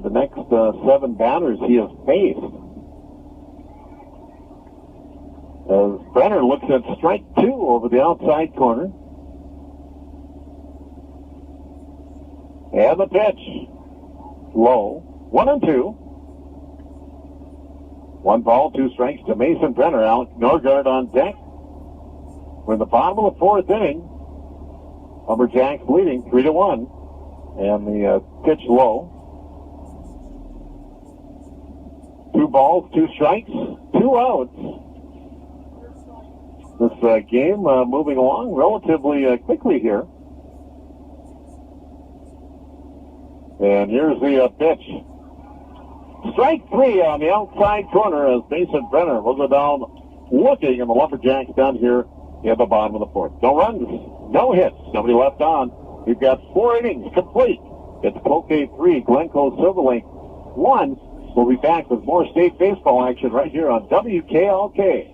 the next 7 batters he has faced. As Brenner looks at strike 2 over the outside corner. And the pitch. Low. 1-2. 1 ball, 2 strikes to Mason Brenner. Alec Norgard on deck. We're in the bottom of the fourth inning. Lumberjacks leading 3-1. And the pitch low. 2 balls, 2 strikes, 2 outs. This game moving along relatively quickly here. And here's the pitch. Strike 3 on the outside corner as Mason Brenner will go down looking, and the Lumberjacks down here at the bottom of the fourth. No runs, no hits, nobody left on. We've got 4 innings complete. It's Cloquet 3, Glencoe Silverlink 1. We'll be back with more state baseball action right here on WKLK.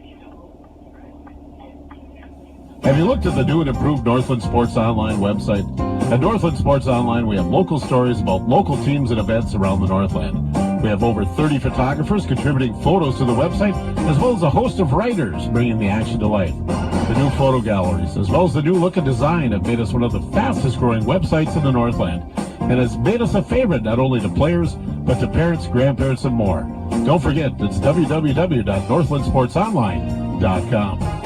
Have you looked at the new and improved Northland Sports Online website? At Northland Sports Online, we have local stories about local teams and events around the Northland. We have over 30 photographers contributing photos to the website, as well as a host of writers bringing the action to life. The new photo galleries, as well as the new look and design, have made us one of the fastest growing websites in the Northland, and has made us a favorite not only to players, but to parents, grandparents, and more. Don't forget, it's www.northlandsportsonline.com. northlandsportsonline.com.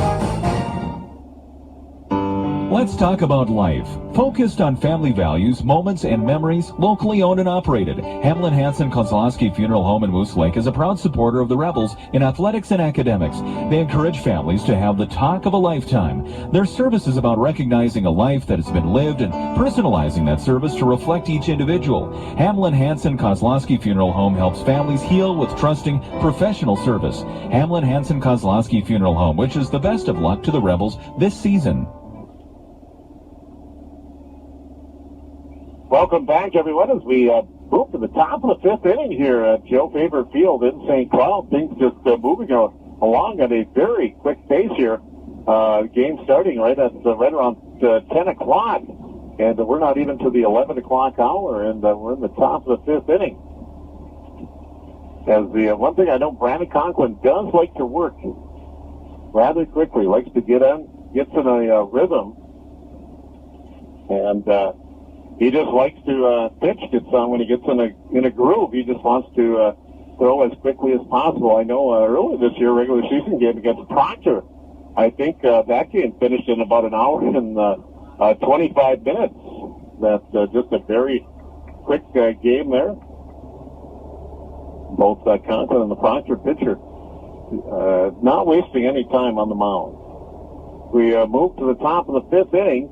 Let's talk about life. Focused on family values, moments, and memories, locally owned and operated. Hamlin Hansen Kozlowski Funeral Home in Moose Lake is a proud supporter of the Rebels in athletics and academics. They encourage families to have the talk of a lifetime. Their service is about recognizing a life that has been lived and personalizing that service to reflect each individual. Hamlin Hansen Kozlowski Funeral Home helps families heal with trusting professional service. Hamlin Hansen Kozlowski Funeral Home wishes the best of luck to the Rebels this season. Welcome back, everyone, as we move to the top of the fifth inning here at Joe Faber Field in St. Cloud. Things just moving along at a very quick pace here. Game starting right around 10 o'clock, and we're not even to the 11 o'clock hour, and we're in the top of the fifth inning. As the one thing I know Brandon Conklin does like to work rather quickly, likes to gets in a rhythm, and he just likes to pitch when he gets in a groove. He just wants to throw as quickly as possible. I know earlier this year, regular season game against Proctor, I think that game finished in about an hour and 25 minutes. That's just a very quick game there. Both Conklin and the Proctor pitcher not wasting any time on the mound. We move to the top of the fifth inning,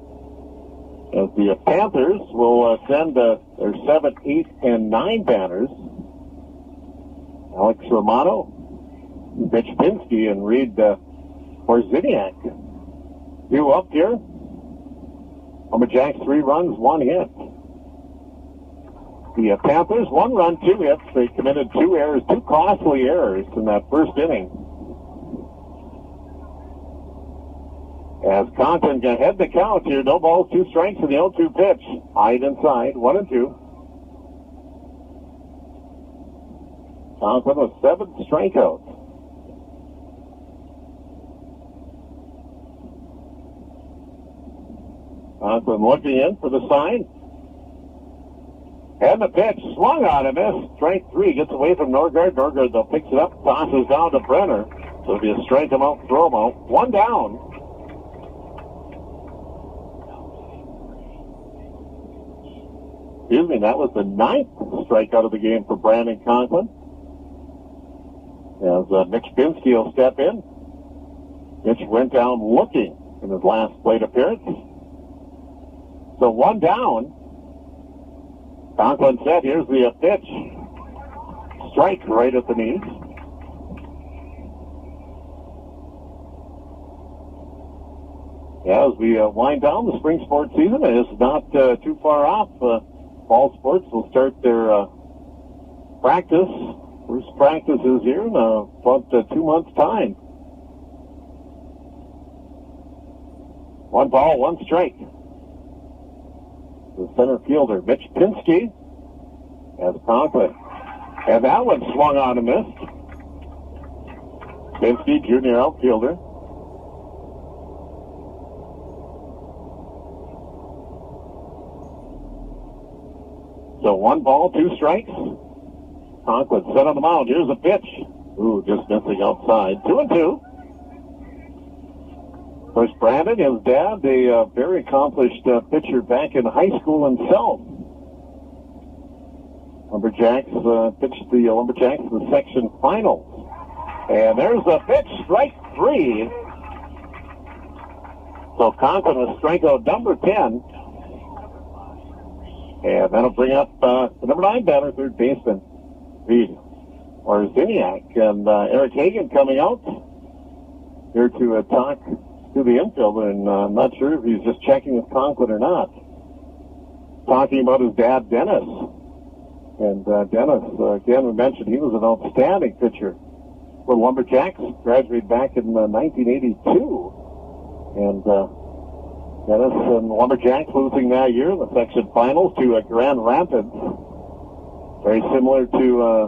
as the Panthers will send their 7, 8, and 9 banners. Alex Romano, Mitch Pinsky, and Reed Orziniak. Due up here. Lumberjacks 3 runs, 1 hit. The Panthers 1 run, 2 hits. They committed 2 errors, 2 costly errors in that first inning. As Conklin can head the count here, no balls, 2 strikes in the 0-2 pitch. Eyed inside, 1-2. Conklin with 7 strikeouts. Conklin looking in for the sign. And the pitch swung on and missed. Strike 3 gets away from Norgard. Norgard though picks it up, tosses down to Brenner. So it'll be a strike him out, throw him out. 1 down. Excuse me, that was the 9th strikeout of the game for Brandon Conklin. As Mitch Pinsky will step in. Mitch went down looking in his last plate appearance. So 1 down. Conklin said, here's the pitch. Strike right at the knees. Yeah, as we wind down the spring sports season, it is not too far off. Fall sports will start their practice. First practice is here in about 2 months' time. 1 ball, 1 strike. The center fielder, Mitch Pinsky, as Conklin. And that one swung on and missed. Pinsky, junior outfielder. So 1 ball, 2 strikes. Conklin set on the mound. Here's a pitch. Ooh, just missing outside. 2-2. Of course, Brandon, his dad, a very accomplished pitcher back in high school himself. Lumberjacks pitched the Lumberjacks in the section finals. And there's a pitch, strike 3. So Conklin with strikeout number 10. And that'll bring up the number 9 batter, third baseman, Reed Orziniak. And Eric Hagan coming out here to talk to the infielder, and I'm not sure if he's just checking with Conklin or not. Talking about his dad, Dennis. And Dennis, again, we mentioned he was an outstanding pitcher for Lumberjacks, graduated back in 1982. And Dennis and Lumberjacks losing that year in the section finals to Grand Rapids. Very similar to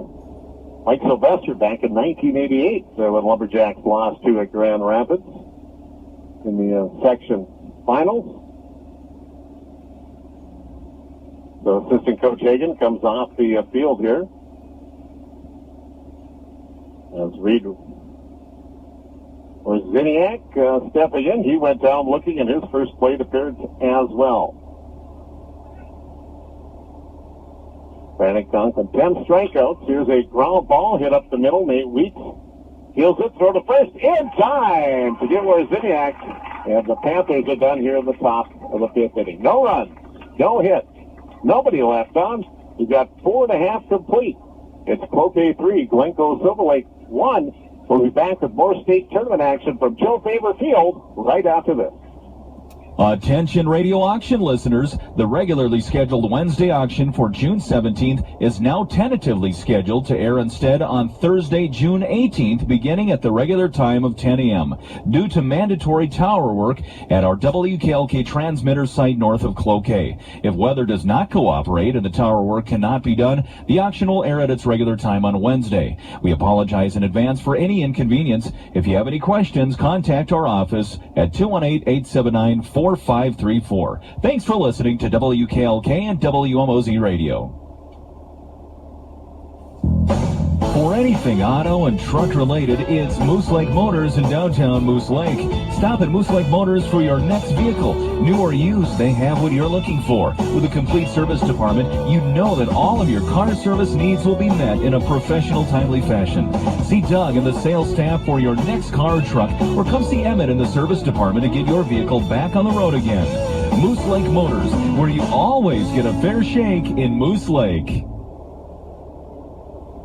Mike Sylvester back in 1988 when Lumberjacks lost to Grand Rapids in the section finals. So assistant coach Hagan comes off the field here. As Reed Ziniak stepping in. He went down looking in his first plate appearance as well. Bannock Duncan, 10 strikeouts. Here's a ground ball hit up the middle. Nate Weeks heels it, throw to first in time to get where Ziniak. And the Panthers are done here in the top of the fifth inning. No runs, no hits, nobody left on. We've got 4.5 complete. It's Cloquet 3, Glencoe Silver Lake 1. We'll be back with more state tournament action from Joe Faber Field right after this. Attention radio auction listeners, the regularly scheduled Wednesday auction for June 17th is now tentatively scheduled to air instead on Thursday, June 18th, beginning at the regular time of 10 a.m. due to mandatory tower work at our WKLK transmitter site north of Cloquet. If weather does not cooperate and the tower work cannot be done, the auction will air at its regular time on Wednesday. We apologize in advance for any inconvenience. If you have any questions, contact our office at 218-879-4534. Thanks for listening to WKLK and WMOZ Radio. For anything auto and truck related, it's Moose Lake Motors in downtown Moose Lake. Stop at Moose Lake Motors for your next vehicle. New or used, they have what you're looking for. With a complete service department, you know that all of your car service needs will be met in a professional, timely fashion. See Doug and the sales staff for your next car or truck, or come see Emmett in the service department to get your vehicle back on the road again. Moose Lake Motors, where you always get a fair shake in Moose Lake.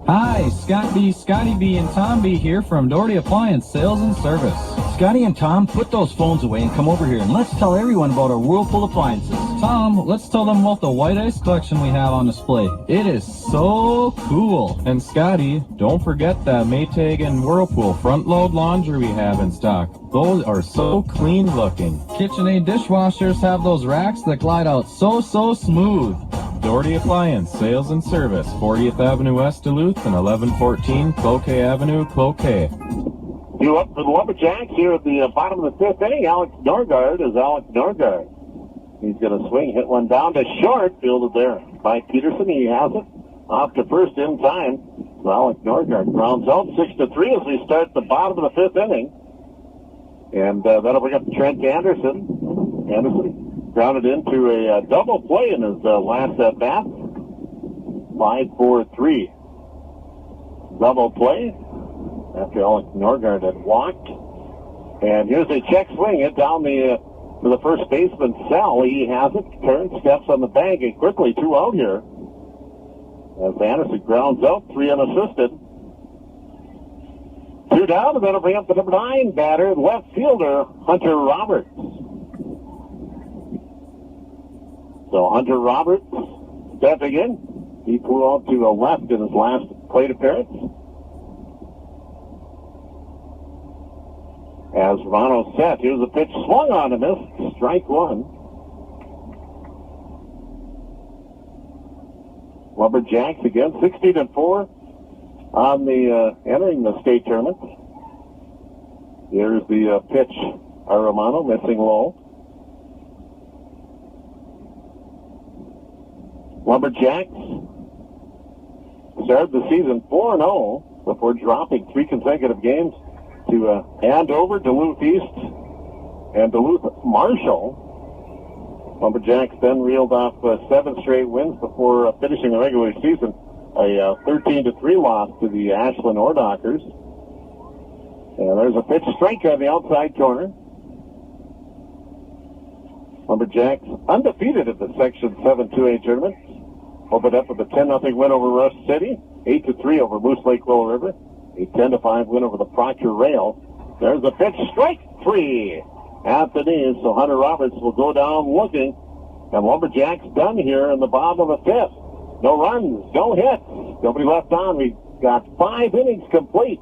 Hi, Scotty B, and Tom B here from Doherty Appliance Sales and Service. Scotty and Tom, put those phones away and come over here and let's tell everyone about our Whirlpool appliances. Tom, let's tell them about the white ice collection we have on display. It is so cool. And Scotty, don't forget that Maytag and Whirlpool front load laundry we have in stock. Those are so clean looking. KitchenAid dishwashers have those racks that glide out so smooth. Doherty Appliance Sales and Service, 40th Avenue West Duluth and 1114 Cloquet Avenue, Cloquet. Due up for the Lumberjacks here at the bottom of the fifth inning. Alex Norgard is Alex Norgard. He's going to swing, hit one down to short, fielded there by Peterson. He has it off to first in time. So Alex Norgard grounds out 6-3 as we start the bottom of the fifth inning. And that'll bring up Trent Anderson. Anderson grounded into a double play in his last at-bat. 5-4-3. Double play after Alex Norgard had walked. And here's a check swing. Hit down to the first baseman, Sal. He has it. Turns, steps on the bag, and quickly 2 out here. As Anderson grounds out, 3 unassisted. 2 down, and that'll bring up the number 9 batter, left fielder, Hunter Roberts. So Hunter Roberts stepping in. He flew out to the left in his last plate appearance. As Romano set, here's a pitch swung on and missed. Strike 1. Lumberjacks again, 16-4 on the entering the state tournament. Here's the pitch by Romano, missing low. Lumberjacks started the season 4-0 before dropping 3 consecutive games to Andover, Duluth East, and Duluth Marshall. Lumberjacks then reeled off 7 straight wins before finishing the regular season a 13-3 loss to the Ashland Ordockers. And there's a pitch strike on the outside corner. Lumberjacks undefeated at the Section 7 2A tournament. Opened up with a 10-0 win over Rush City, 8-3 over Moose Lake Willow River, a 10-5 win over the Proctor Rail. There's a pitch, strike 3 at the knees. So Hunter Roberts will go down looking, and Lumberjacks done here in the bottom of the fifth. No runs, no hits, nobody left on. We got 5 innings complete.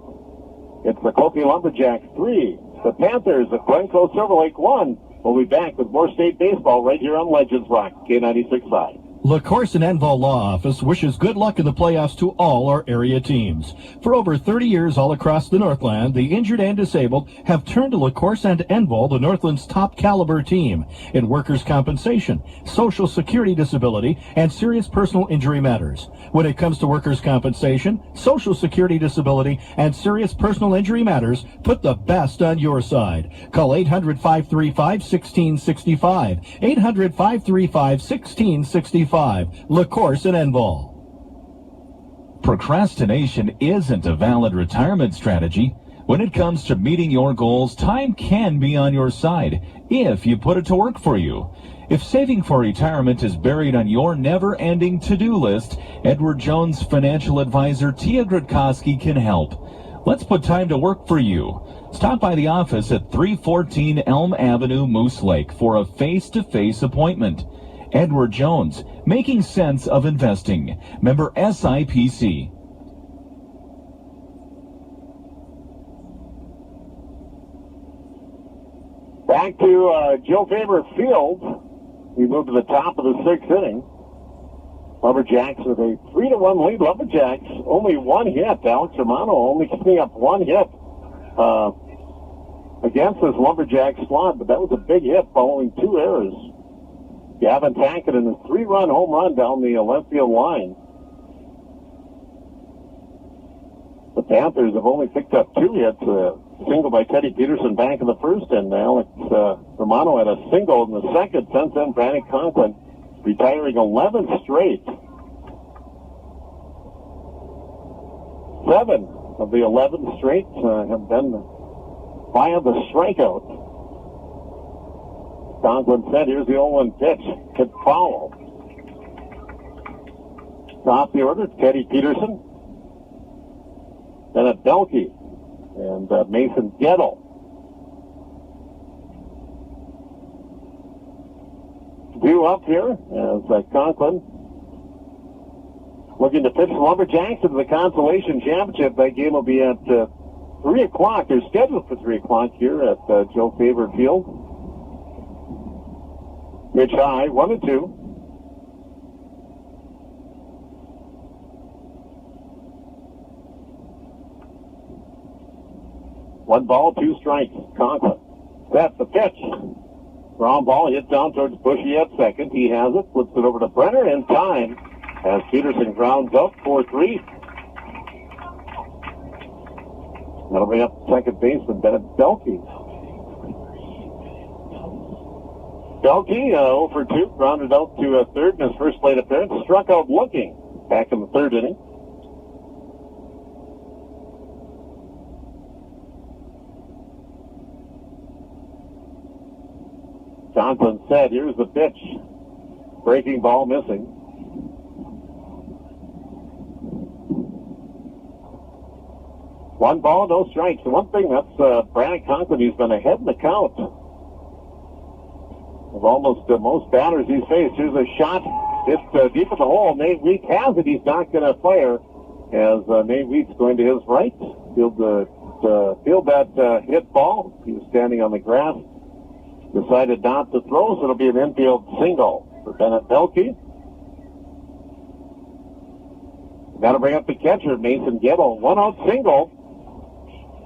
It's the Cloquet Lumberjacks 3, the Panthers of Glencoe Silver Lake 1. We'll be back with more state baseball right here on Legends Rock, K96.5. LaCourse and Enval Law Office wishes good luck in the playoffs to all our area teams. For over 30 years all across the Northland, the injured and disabled have turned to LaCourse and Enval, the Northland's top caliber team, in workers' compensation, social security disability, and serious personal injury matters. When it comes to workers' compensation, social security disability, and serious personal injury matters, put the best on your side. Call 800-535-1665. 800-535-1665. LaCourse and Enval. Procrastination isn't a valid retirement strategy. When it comes to meeting your goals, time can be on your side if you put it to work for you. If saving for retirement is buried on your never-ending to-do list, Edward Jones financial advisor Tia Grudkowski can help. Let's put time to work for you. Stop by the office at 314 Elm Avenue, Moose Lake for a face-to-face appointment. Edward Jones, making sense of investing. Member SIPC. Back to Joe Faber Field. We move to the top of the sixth inning. Lumberjacks with a 3-1 lead. Lumberjacks only one hit. Alex Romano only giving up one hit against this Lumberjack squad, but that was a big hit following two errors. Gavin Tackett in a 3-run home run down the left field line. The Panthers have only picked up two hits, a single by Teddy Peterson back in the first, and Alex Romano had a single in the second. Since then, Brandon Conklin retiring 11 straight. 7 of the 11 straight have been via the strikeout. Conklin said, here's the 0-1 pitch. Hit foul. Top the order, Teddy Peterson. Then a Belkey and Mason Gettle. Due up here as Conklin looking to pitch the Lumberjacks into the Consolation Championship. That game will be at 3 o'clock. They're scheduled for 3 o'clock here at Joe Faber Field. Pitch high, 1-2. One ball, 2 strikes. Conklin. That's the pitch. Ground ball hit down towards Bushy at second. He has it. Flips it over to Brenner in time as Peterson grounds up 4-3. That'll bring up second baseman Bennett Belkey. Belkey, 0 for 2, grounded out to third in his first plate appearance. Struck out looking back in the third inning. Conklin said, here's the pitch. Breaking ball missing. One ball, no strikes. The one thing that's Brandon Conklin, he's been ahead in the count of almost most batters he's faced. Here's a shot. It's deep in the hole. Nate Wheat has it. He's not going to fire as Nate Wheat's going to his right. Field that hit ball. He was standing on the grass. Decided not to throw, so it'll be an infield single for Bennett Belkey. Got to bring up the catcher, Mason Gettle. 1-out single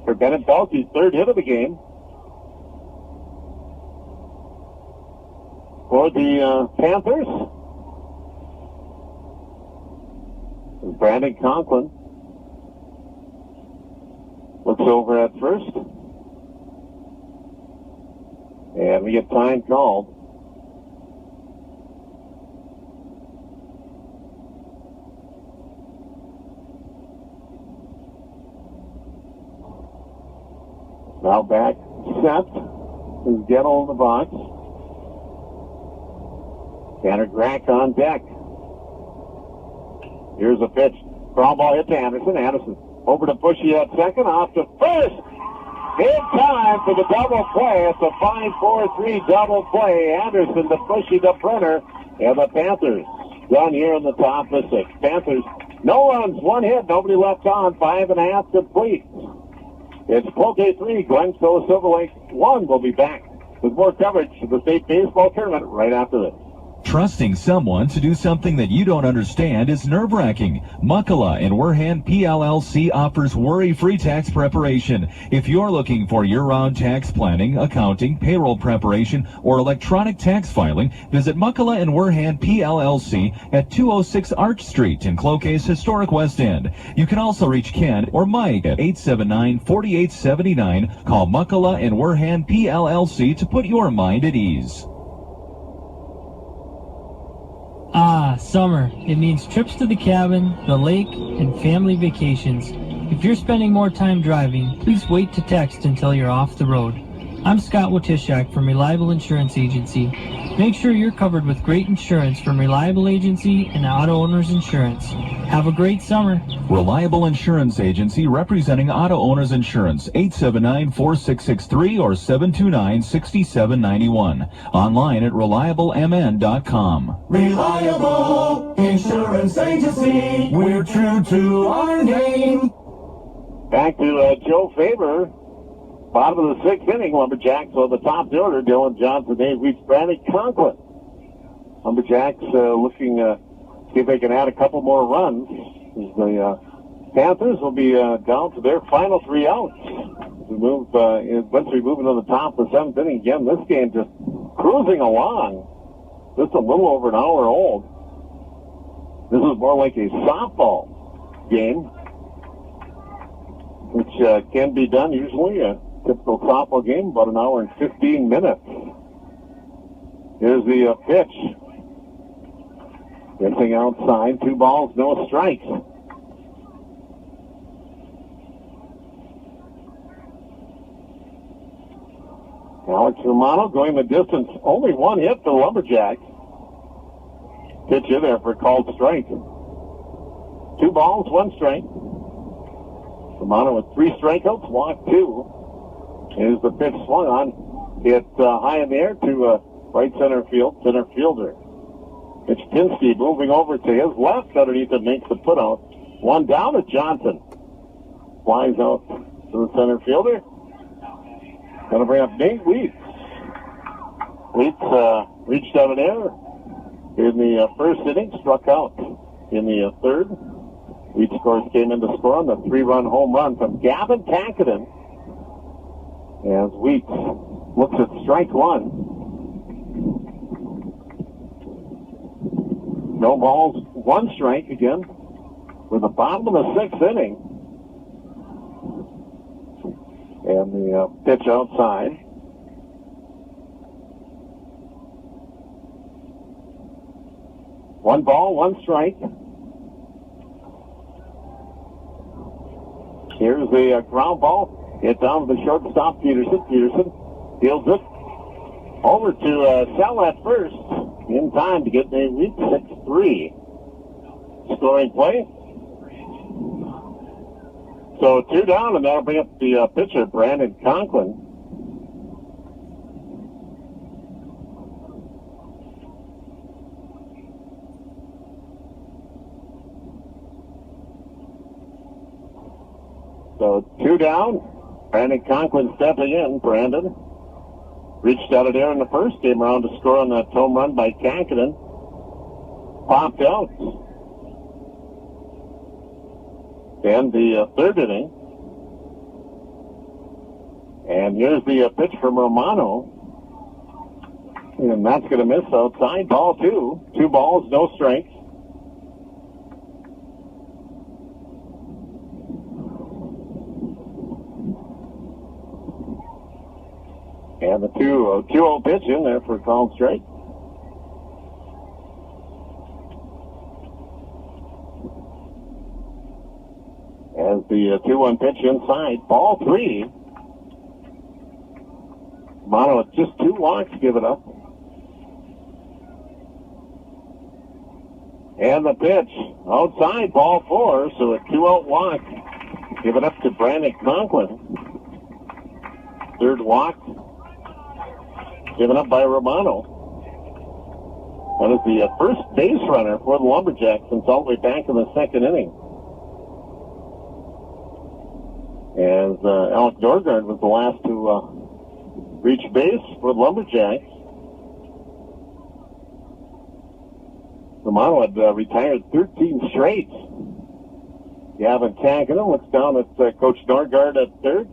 for Bennett Belkey, third hit of the game. For the Panthers, Brandon Conklin looks over at first. And we get time called. Now back set is Gettle in the box. Tanner Grack on deck. Here's a pitch. Ground ball hit to Anderson. Anderson over to Bushy at second. Off to first. In time for the double play. It's a 5-4-3 double play. Anderson to Bushy to Brenner. And the Panthers done here in the top of the sixth. Panthers, no runs, one hit, nobody left on. 5.5 complete. It's Poke 3, Glencoe Silver Lake 1. We'll be back with more coverage of the state baseball tournament right after this. Trusting someone to do something that you don't understand is nerve-wracking. Muckala in Werhan PLLC offers worry-free tax preparation. If you're looking for year-round tax planning, accounting, payroll preparation, or electronic tax filing, visit Muckala in Werhan PLLC at 206 Arch Street in Cloquet's historic West End. You can also reach Ken or Mike at 879-4879. Call Muckala in Werhan PLLC to put your mind at ease. Ah, summer. It means trips to the cabin, the lake, and family vacations. If you're spending more time driving, please wait to text until you're off the road. I'm Scott Wotishak from Reliable Insurance Agency. Make sure you're covered with great insurance from Reliable Agency and Auto Owners Insurance. Have a great summer. Reliable Insurance Agency representing Auto Owners Insurance, 879-4663 or 729-6791. Online at reliablemn.com. Reliable Insurance Agency. We're true to our name. Back to Joe Faber. Bottom of the sixth inning, Lumberjacks on the top of the order. Dylan Johnson, Dave Weeks, Brandon Conklin. Lumberjacks looking see if they can add a couple more runs. The Panthers will be down to their final 3 outs. We move once we move into the top of the seventh inning again. This game just cruising along, just a little over an hour old. This is more like a softball game, which can be done usually. Typical softball game, about an hour and 15 minutes. Here's the pitch. Pitching outside, 2 balls, no strikes. Alex Romano going the distance. Only 1 hit for the Lumberjacks. Pitch in there for a called strike. 2 balls, 1 strike. Romano with 3 strikeouts, walked 2. Here's the pitch swung on. Hit high in the air to right center field. Center fielder. It's Pinsky moving over to his left underneath it, makes the put out. 1 down to Johnson. Flies out to the center fielder. Going to bring up Nate Weeks. Weeks reached out an error in the first inning, struck out in the third. Weeks, of course, came in to score on the 3-run home run from Gavin Tankinen. As Weeks looks at strike 1. No balls, 1 strike again. We're the bottom of the 6th inning. And the pitch outside. One ball, 1 strike. Here's the ground ball. Hit down to the shortstop, Peterson. Peterson fields it over to Sell at first. In time to get the lead, 6-3. Scoring play. So 2 down, and that'll bring up the pitcher, Brandon Conklin. So 2 down. Brandon Conklin stepping in. Brandon reached out of there in the first, came around to score on that home run by Kankinen. Popped out. And the third inning. And here's the pitch from Romano. And that's going to miss outside. Ball 2. 2 balls, no strikes. And the 2-0 pitch in there for a called strike. As the 2-1 pitch inside, ball 3. Mono with just 2 walks, give it up. And the pitch outside, ball 4, so a 2-out walk. Give it up to Brandon Conklin. 3rd walk given up by Romano. That is the first base runner for the Lumberjacks since all the way back in the 2nd inning. As Alec Norgard was the last to reach base for the Lumberjacks. Romano had retired 13 straight. Gavin Tankanen looks down at Coach Norgard at third.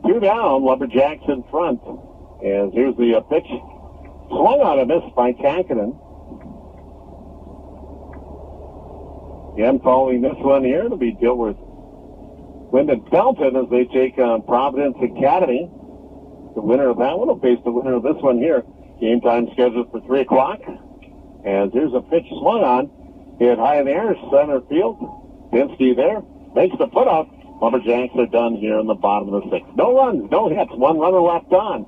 2 down, Lumberjacks in front. As here's the pitch. Swung on a miss by Tankanen. Again, following this one here, it'll be Dilworth Lyndon Belton as they take on Providence Academy. The winner of that one will face the winner of this one here. Game time scheduled for 3 o'clock. As here's a pitch swung on. Hit high in the air, center field. Pinsky there. Makes the put up. Lumberjacks are done here in the bottom of the 6th. No runs, no hits. 1 runner left on.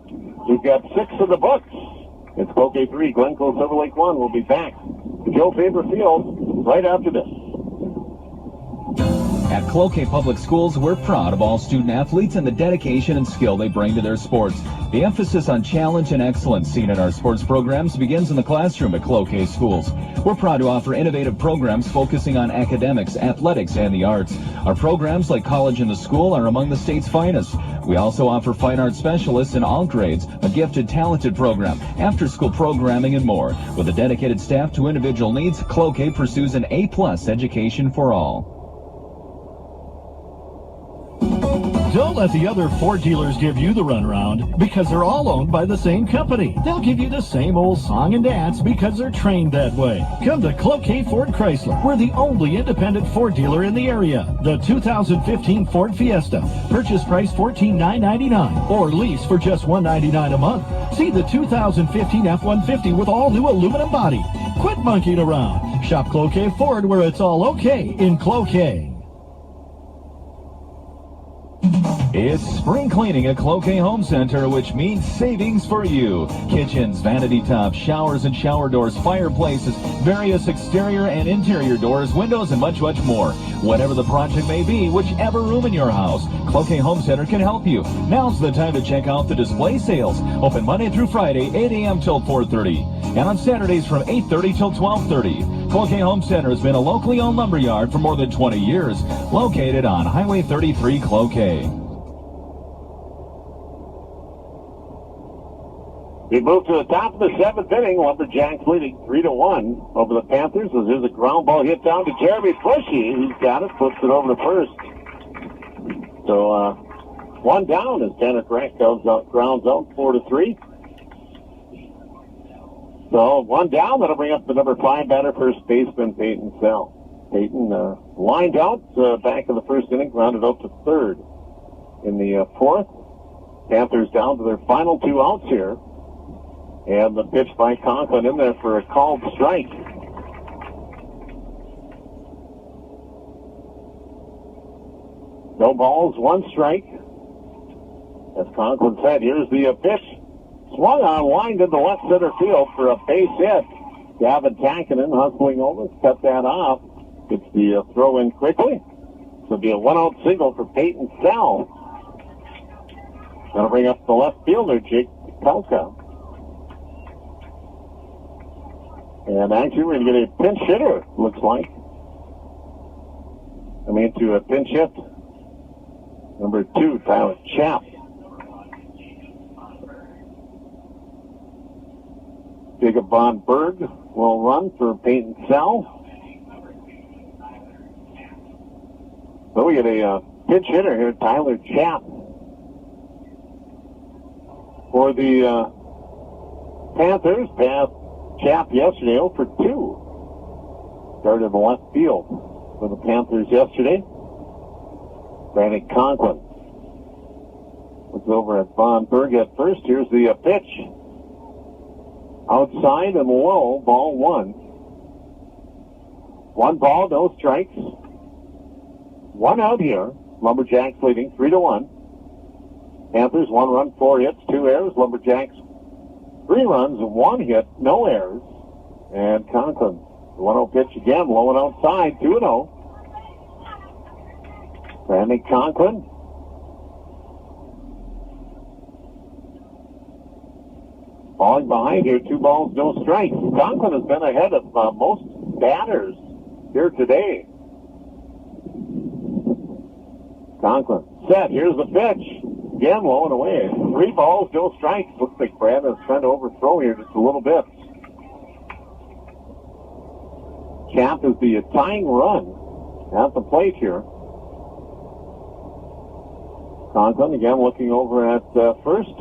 We've got 6 in the books. It's Cloquet 3, Glencoe Silver Lake 1. We'll be back to Joe Faber Field right after this. At Cloquet Public Schools, we're proud of all student athletes and the dedication and skill they bring to their sports. The emphasis on challenge and excellence seen in our sports programs begins in the classroom at Cloquet Schools. We're proud to offer innovative programs focusing on academics, athletics, and the arts. Our programs like College in the School are among the state's finest. We also offer fine arts specialists in all grades, a gifted, talented program, after-school programming, and more. With a dedicated staff to individual needs, Cloquet pursues an A-plus education for all. Don't let the other Ford dealers give you the runaround because they're all owned by the same company. They'll give you the same old song and dance because they're trained that way. Come to Cloquet Ford Chrysler. We're the only independent Ford dealer in the area. The 2015 Ford Fiesta. Purchase price $14,999 or lease for just $199 a month. See the 2015 F-150 with all new aluminum body. Quit monkeying around. Shop Cloquet Ford where it's all okay in Cloquet. It's spring cleaning at Cloquet Home Center, which means savings for you. Kitchens, vanity tops, showers and shower doors, fireplaces, various exterior and interior doors, windows, and much, much more. Whatever the project may be, whichever room in your house, Cloquet Home Center can help you. Now's the time to check out the display sales. Open Monday through Friday, 8 a.m. till 4:30. And on Saturdays from 8:30 till 12:30. Cloquet Home Center has been a locally owned lumber yard for more than 20 years. Located on Highway 33, Cloquet. We move to the top of the 7th inning. Lumberjacks leading 3-1 over the Panthers. As there's a ground ball hit down to Jeremy Bushy. He's got it, flips it over to first. So 1 down as Tanner Crack grounds out 4-3. So 1 down. That'll bring up the number 5 batter, first baseman Peyton Sell. Peyton lined out back in the first inning, grounded out to third in the 4th. Panthers down to their final 2 outs here. And the pitch by Conklin in there for a called strike. No balls, 1 strike. As Conklin said, here's the pitch. Swung on, lined into left center field for a base hit. Gavin Tankanen hustling over, cut that off. Gets the throw in quickly. This will be a 1-out single for Peyton Sell. That'll bring up the left fielder, Jake Pelka. And actually, we're going to get a pinch hitter, looks like. To a pinch hit. Number 2, Tyler Chapp. Jacob Von Berg will run for Peyton Sell. So we get a pinch hitter here, Tyler Chapp. For the Panthers, Chapp yesterday 0 for 2. Started in the left field for the Panthers yesterday. Brandon Conklin looks over at Von Berg at first. Here's the pitch. Outside and low, ball 1. 1 ball, no strikes. 1 out here. Lumberjacks leading 3-1. Panthers 1 run, 4 hits, 2 errors. Lumberjacks 3 runs, 1 hit, no errors. And Conklin, the 1-0 pitch again, low and outside, 2-0. Brandon Conklin. Falling behind here, 2 balls, no strikes. Conklin has been ahead of most batters here today. Conklin set, here's the pitch. again, low and away. 3 balls, no strikes. Looks like Brandon's trying to overthrow here just a little bit. Champ is the tying run at the plate here. Conklin again looking over at first.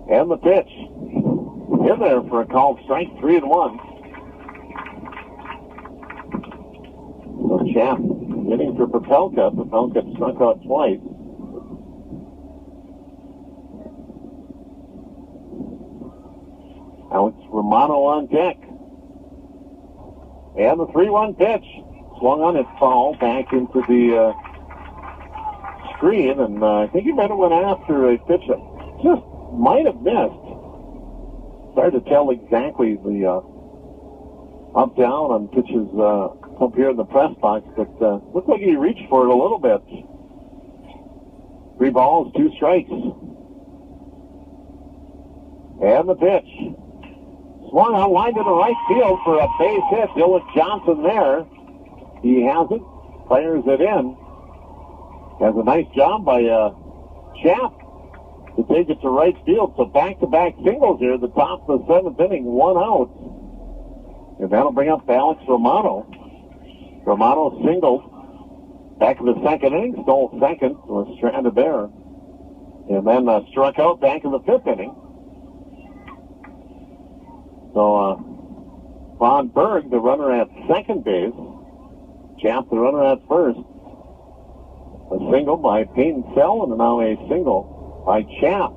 And the pitch. In there for a called strike, 3-1. So Champ hitting for Popelka. Popelka struck out twice. Alex Romano on deck. And the 3-1 pitch. Swung on its foul back into the screen, and I think he might have went after a pitch that just might have missed. It's hard to tell exactly the up-down on pitches up here in the press box, but looked like he reached for it a little bit. 3 balls, 2 strikes. And the pitch. Swung on line to the right field for a base hit. Dylan Johnson there. He has it. Fires it in. Has a nice job by Champ to take it to right field. So back-to-back singles here at the top of the 7th inning. 1 out. And that'll bring up Alex Romano. Romano singled. Back in the 2nd inning. Stole second. Was stranded there. And then struck out back in the 5th inning. So, Von Berg, the runner at second base. Champ, the runner at first. A single by Peyton Sell, and now a single by Champ.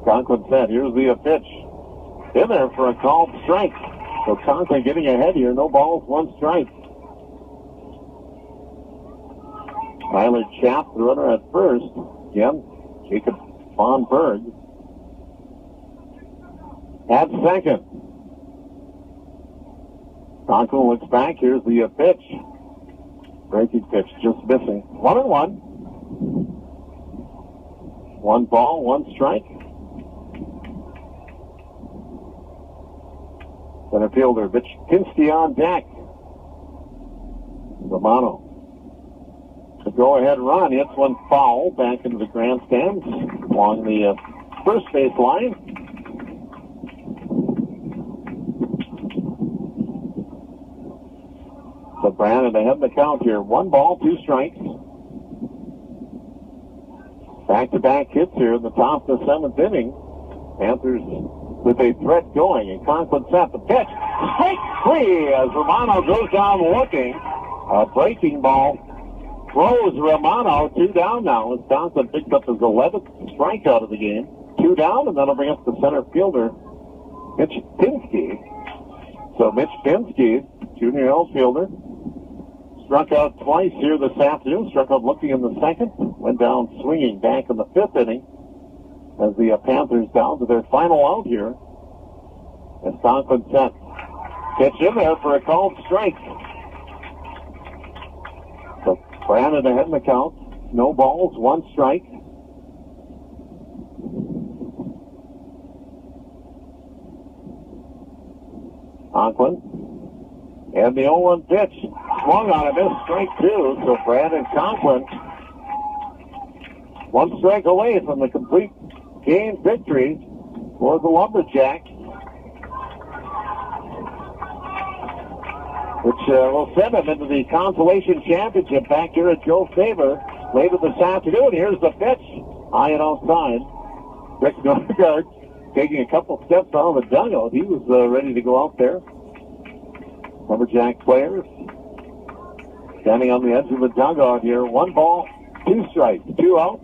Conklin said, here's the pitch. In there for a called strike. So Conklin getting ahead here. No balls, 1 strike. Tyler Champ, the runner at first. Again, Jacob Von Berg at second. Conklin looks back. Here's the pitch. Breaking pitch, just missing. 1-1. 1 ball, 1 strike. Center fielder Mitch Pinsky on deck. Romano. The go-ahead run. Hits one foul back into the grandstands along the first base line. So Brandon ahead in the count here. 1 ball, 2 strikes. Back-to-back hits here in the top of the 7th inning. Panthers with a threat going, and Conklin set the pitch. Strike 3 as Romano goes down looking. A breaking ball throws Romano. 2 down now as Conklin picks up his 11th strikeout of the game. 2 down, and that'll bring up the center fielder, Mitch Pinsky. So Mitch Pinsky, junior outfielder, struck out twice here this afternoon. Struck out looking in the 2nd. Went down swinging back in the 5th inning as the Panthers down to their final out here. As Conklin sets. Pitch in there for a called strike. So Brandon ahead in the count. No balls, 1 strike. Conklin. And the 0-1 pitch. Swung on a missed strike 2. So Brandon Conklin 1 strike away from the complete game victory for the Lumberjacks, which will send them into the Consolation Championship back here at Joe Faber later this afternoon. Here's the pitch. High and outside. Rick Norgard taking a couple steps out of the dugout. He was ready to go out there. Lumberjack players standing on the edge of the dugout here. 1 ball, 2 strikes, 2 out.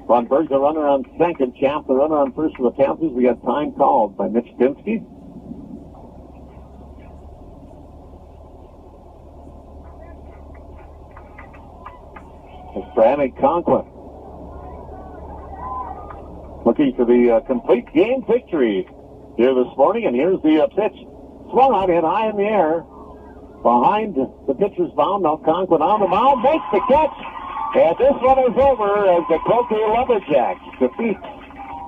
Von Berg, the runner on second. Champ, the runner on first for the Panthers. We got time called by Mitch Pinsky. It's Brandon Conklin looking for the complete game victory here this morning. And here's the pitch. Swung on, hit high in the air. Behind the pitcher's mound. Now Conklin on the mound. Makes the catch. And this one is over as the Cokie Lumberjacks defeat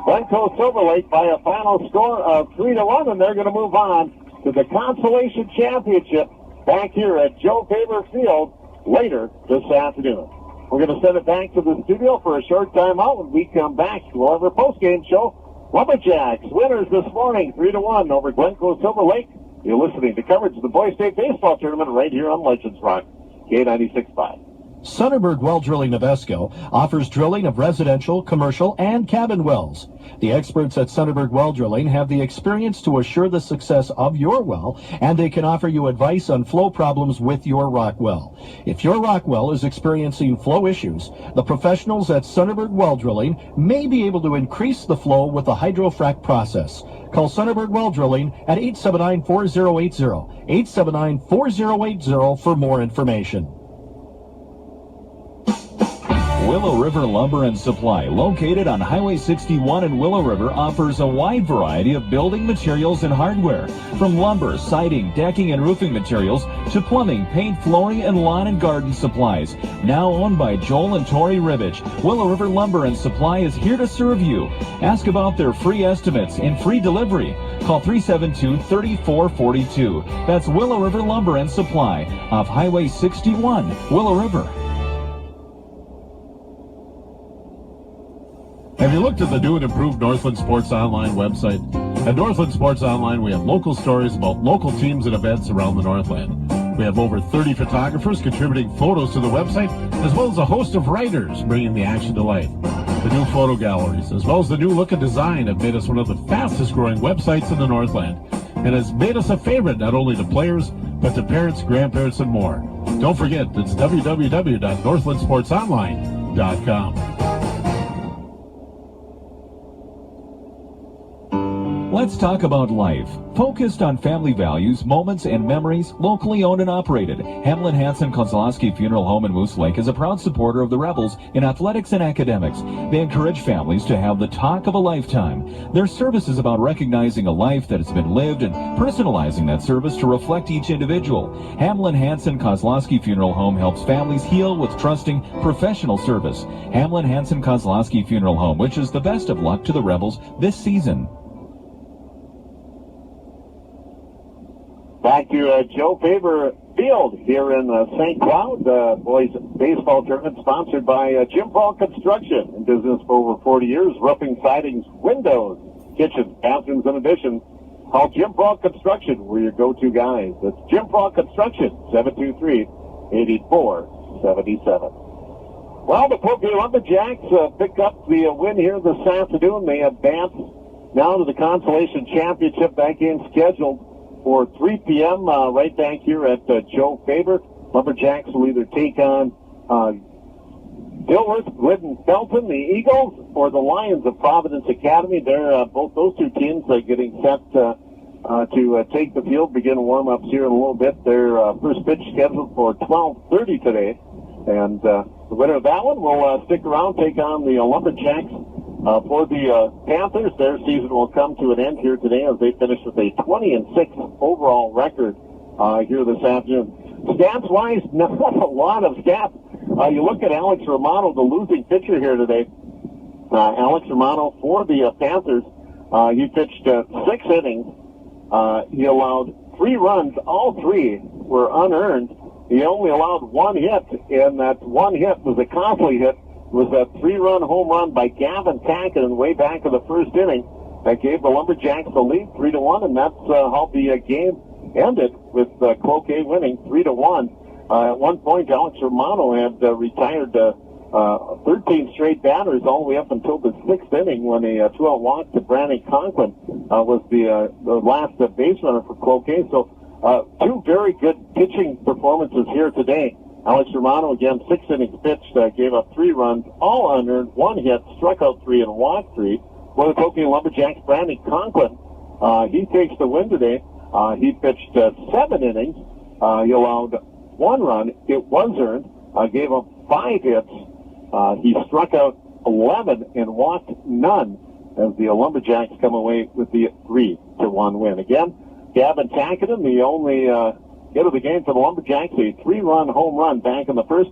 Glencoe Silver Lake by a final score of 3-1, and they're going to move on to the Consolation Championship back here at Joe Faber Field later this afternoon. We're going to send it back to the studio for a short timeout. When we come back, we'll have our post-game show. Lumberjacks winners this morning, 3-1 over Glencoe Silver Lake. You're listening to coverage of the Boys State Baseball Tournament right here on Legends Rock, K96.5. Sonnenberg Well Drilling Nevesco offers drilling of residential, commercial, and cabin wells. The experts at Sonnenberg Well Drilling have the experience to assure the success of your well, and they can offer you advice on flow problems with your rock well. If your rock well is experiencing flow issues, the professionals at Sonnenberg Well Drilling may be able to increase the flow with the hydrofrac process. Call Sonnenberg Well Drilling at 879-4080, 879-4080 for more information. Willow River Lumber and Supply, located on Highway 61 in Willow River, offers a wide variety of building materials and hardware, from lumber, siding, decking, and roofing materials to plumbing, paint, flooring, and lawn and garden supplies. Now owned by Joel and Tori Ribbage, Willow River Lumber and Supply is here to serve you. Ask about their free estimates and free delivery. Call 372-3442. That's Willow River Lumber and Supply off Highway 61, Willow River. Have you looked at the new and improved Northland Sports Online website? At Northland Sports Online, we have local stories about local teams and events around the Northland. We have over 30 photographers contributing photos to the website, as well as a host of writers bringing the action to life. The new photo galleries, as well as the new look and design, have made us one of the fastest-growing websites in the Northland, and has made us a favorite not only to players, but to parents, grandparents, and more. Don't forget, it's www.northlandsportsonline.com. Let's talk about life. Focused on family values, moments, and memories, locally owned and operated, Hamlin Hansen Kozlowski Funeral Home in Moose Lake is a proud supporter of the Rebels in athletics and academics. They encourage families to have the talk of a lifetime. Their service is about recognizing a life that has been lived and personalizing that service to reflect each individual. Hamlin Hansen Kozlowski Funeral Home helps families heal with trusting professional service. Hamlin Hansen Kozlowski Funeral Home wishes the best of luck to the Rebels this season. Back to Joe Faber Field here in St. Cloud. Boys baseball tournament sponsored by Jim Paul Construction. In business for over 40 years. Roofing, sidings, windows, kitchens, bathrooms, and additions. Call Jim Paul Construction. We're your go-to guys. That's Jim Paul Construction, 723-8477. Well, the Cloquet Lumberjacks pick up the win here this afternoon. They advance now to the Consolation Championship. That game scheduled for 3 p.m. Right back here at Joe Faber. Lumberjacks will either take on Dilworth, Glidden, Felton, the Eagles, or the Lions of Providence Academy. They're both those two teams are getting set to take the field, begin warm-ups here in a little bit. Their first pitch scheduled for 12:30 today. And the winner of that one will stick around, take on the Lumberjacks. For the Panthers, their season will come to an end here today as they finish with a 20-6 overall record here this afternoon. Stats-wise, not a lot of stats. You look at Alex Romano, the losing pitcher here today. Alex Romano for the Panthers, he pitched 6 innings. He allowed 3 runs. All 3 were unearned. He only allowed 1 hit, and that 1 hit was a costly hit. Was a 3-run home run by Gavin Tackett way back in the first inning that gave the Lumberjacks the lead 3-1, and that's how the game ended with Cloquet winning 3-1. At one point, Alex Romano had retired 13 straight batters all the way up until the 6th inning when a 2-out walk to Brandon Conklin was the last base runner for Cloquet. So 2 very good pitching performances here today. Alex Romano, again, 6 innings pitched, gave up 3 runs, all unearned, 1 hit, struck out 3, and walked 3. For the Cloquet Lumberjacks, Brandon Conklin, he takes the win today. He pitched 7 innings. He allowed 1 run. It was earned. Gave up 5 hits. He struck out 11 and walked none as the Lumberjacks come away with the 3-1 win. Again, Gavin Tackett, the only hit of the game for the Lumberjacks, a 3-run home run back in the first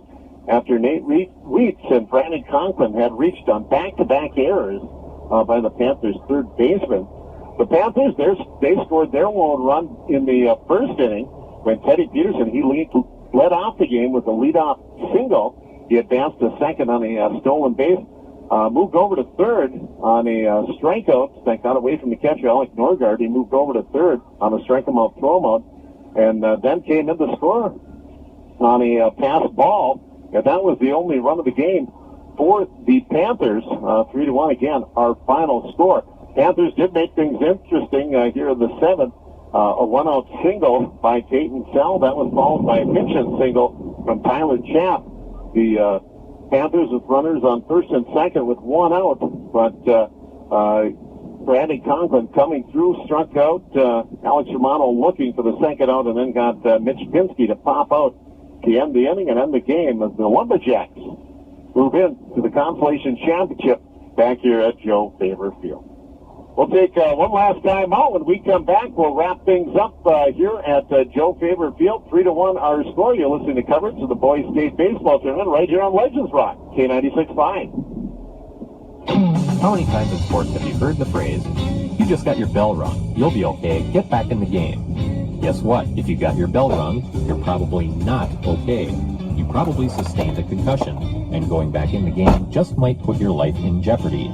after Nate Weitz and Brandon Conklin had reached on back-to-back errors by the Panthers' third baseman. The Panthers, they scored their lone run in the first inning when Teddy Peterson, he led off the game with a leadoff single. He advanced to second on a stolen base. Moved over to third on a strikeout that got away from the catcher, Alec Norgard. He moved over to third on a strike-him-out, throw-him-out, and then came in to score on a pass ball. And that was the only run of the game for the Panthers. 3-1 again, our final score. Panthers did make things interesting here in the seventh. A one-out single by Peyton Sell. That was followed by a pitch-in single from Tyler Chapp. The Panthers with runners on first and second with one out, but Brandon Conklin coming through, struck out. Alex Romano looking for the second out, and then got Mitch Pinsky to pop out to end the inning and end the game as the Lumberjacks move in to the Consolation Championship back here at Joe Faber Field. We'll take one last time out. When we come back, we'll wrap things up here at Joe Faber Field. 3-1 our score. You're listening to coverage of the Boys State Baseball Tournament right here on Legends Rock, K96.5. How many times in sports have you heard the phrase, "You just got your bell rung. You'll be okay. Get back in the game"? Guess what? If you got your bell rung, you're probably not okay. You probably sustained a concussion, and going back in the game just might put your life in jeopardy.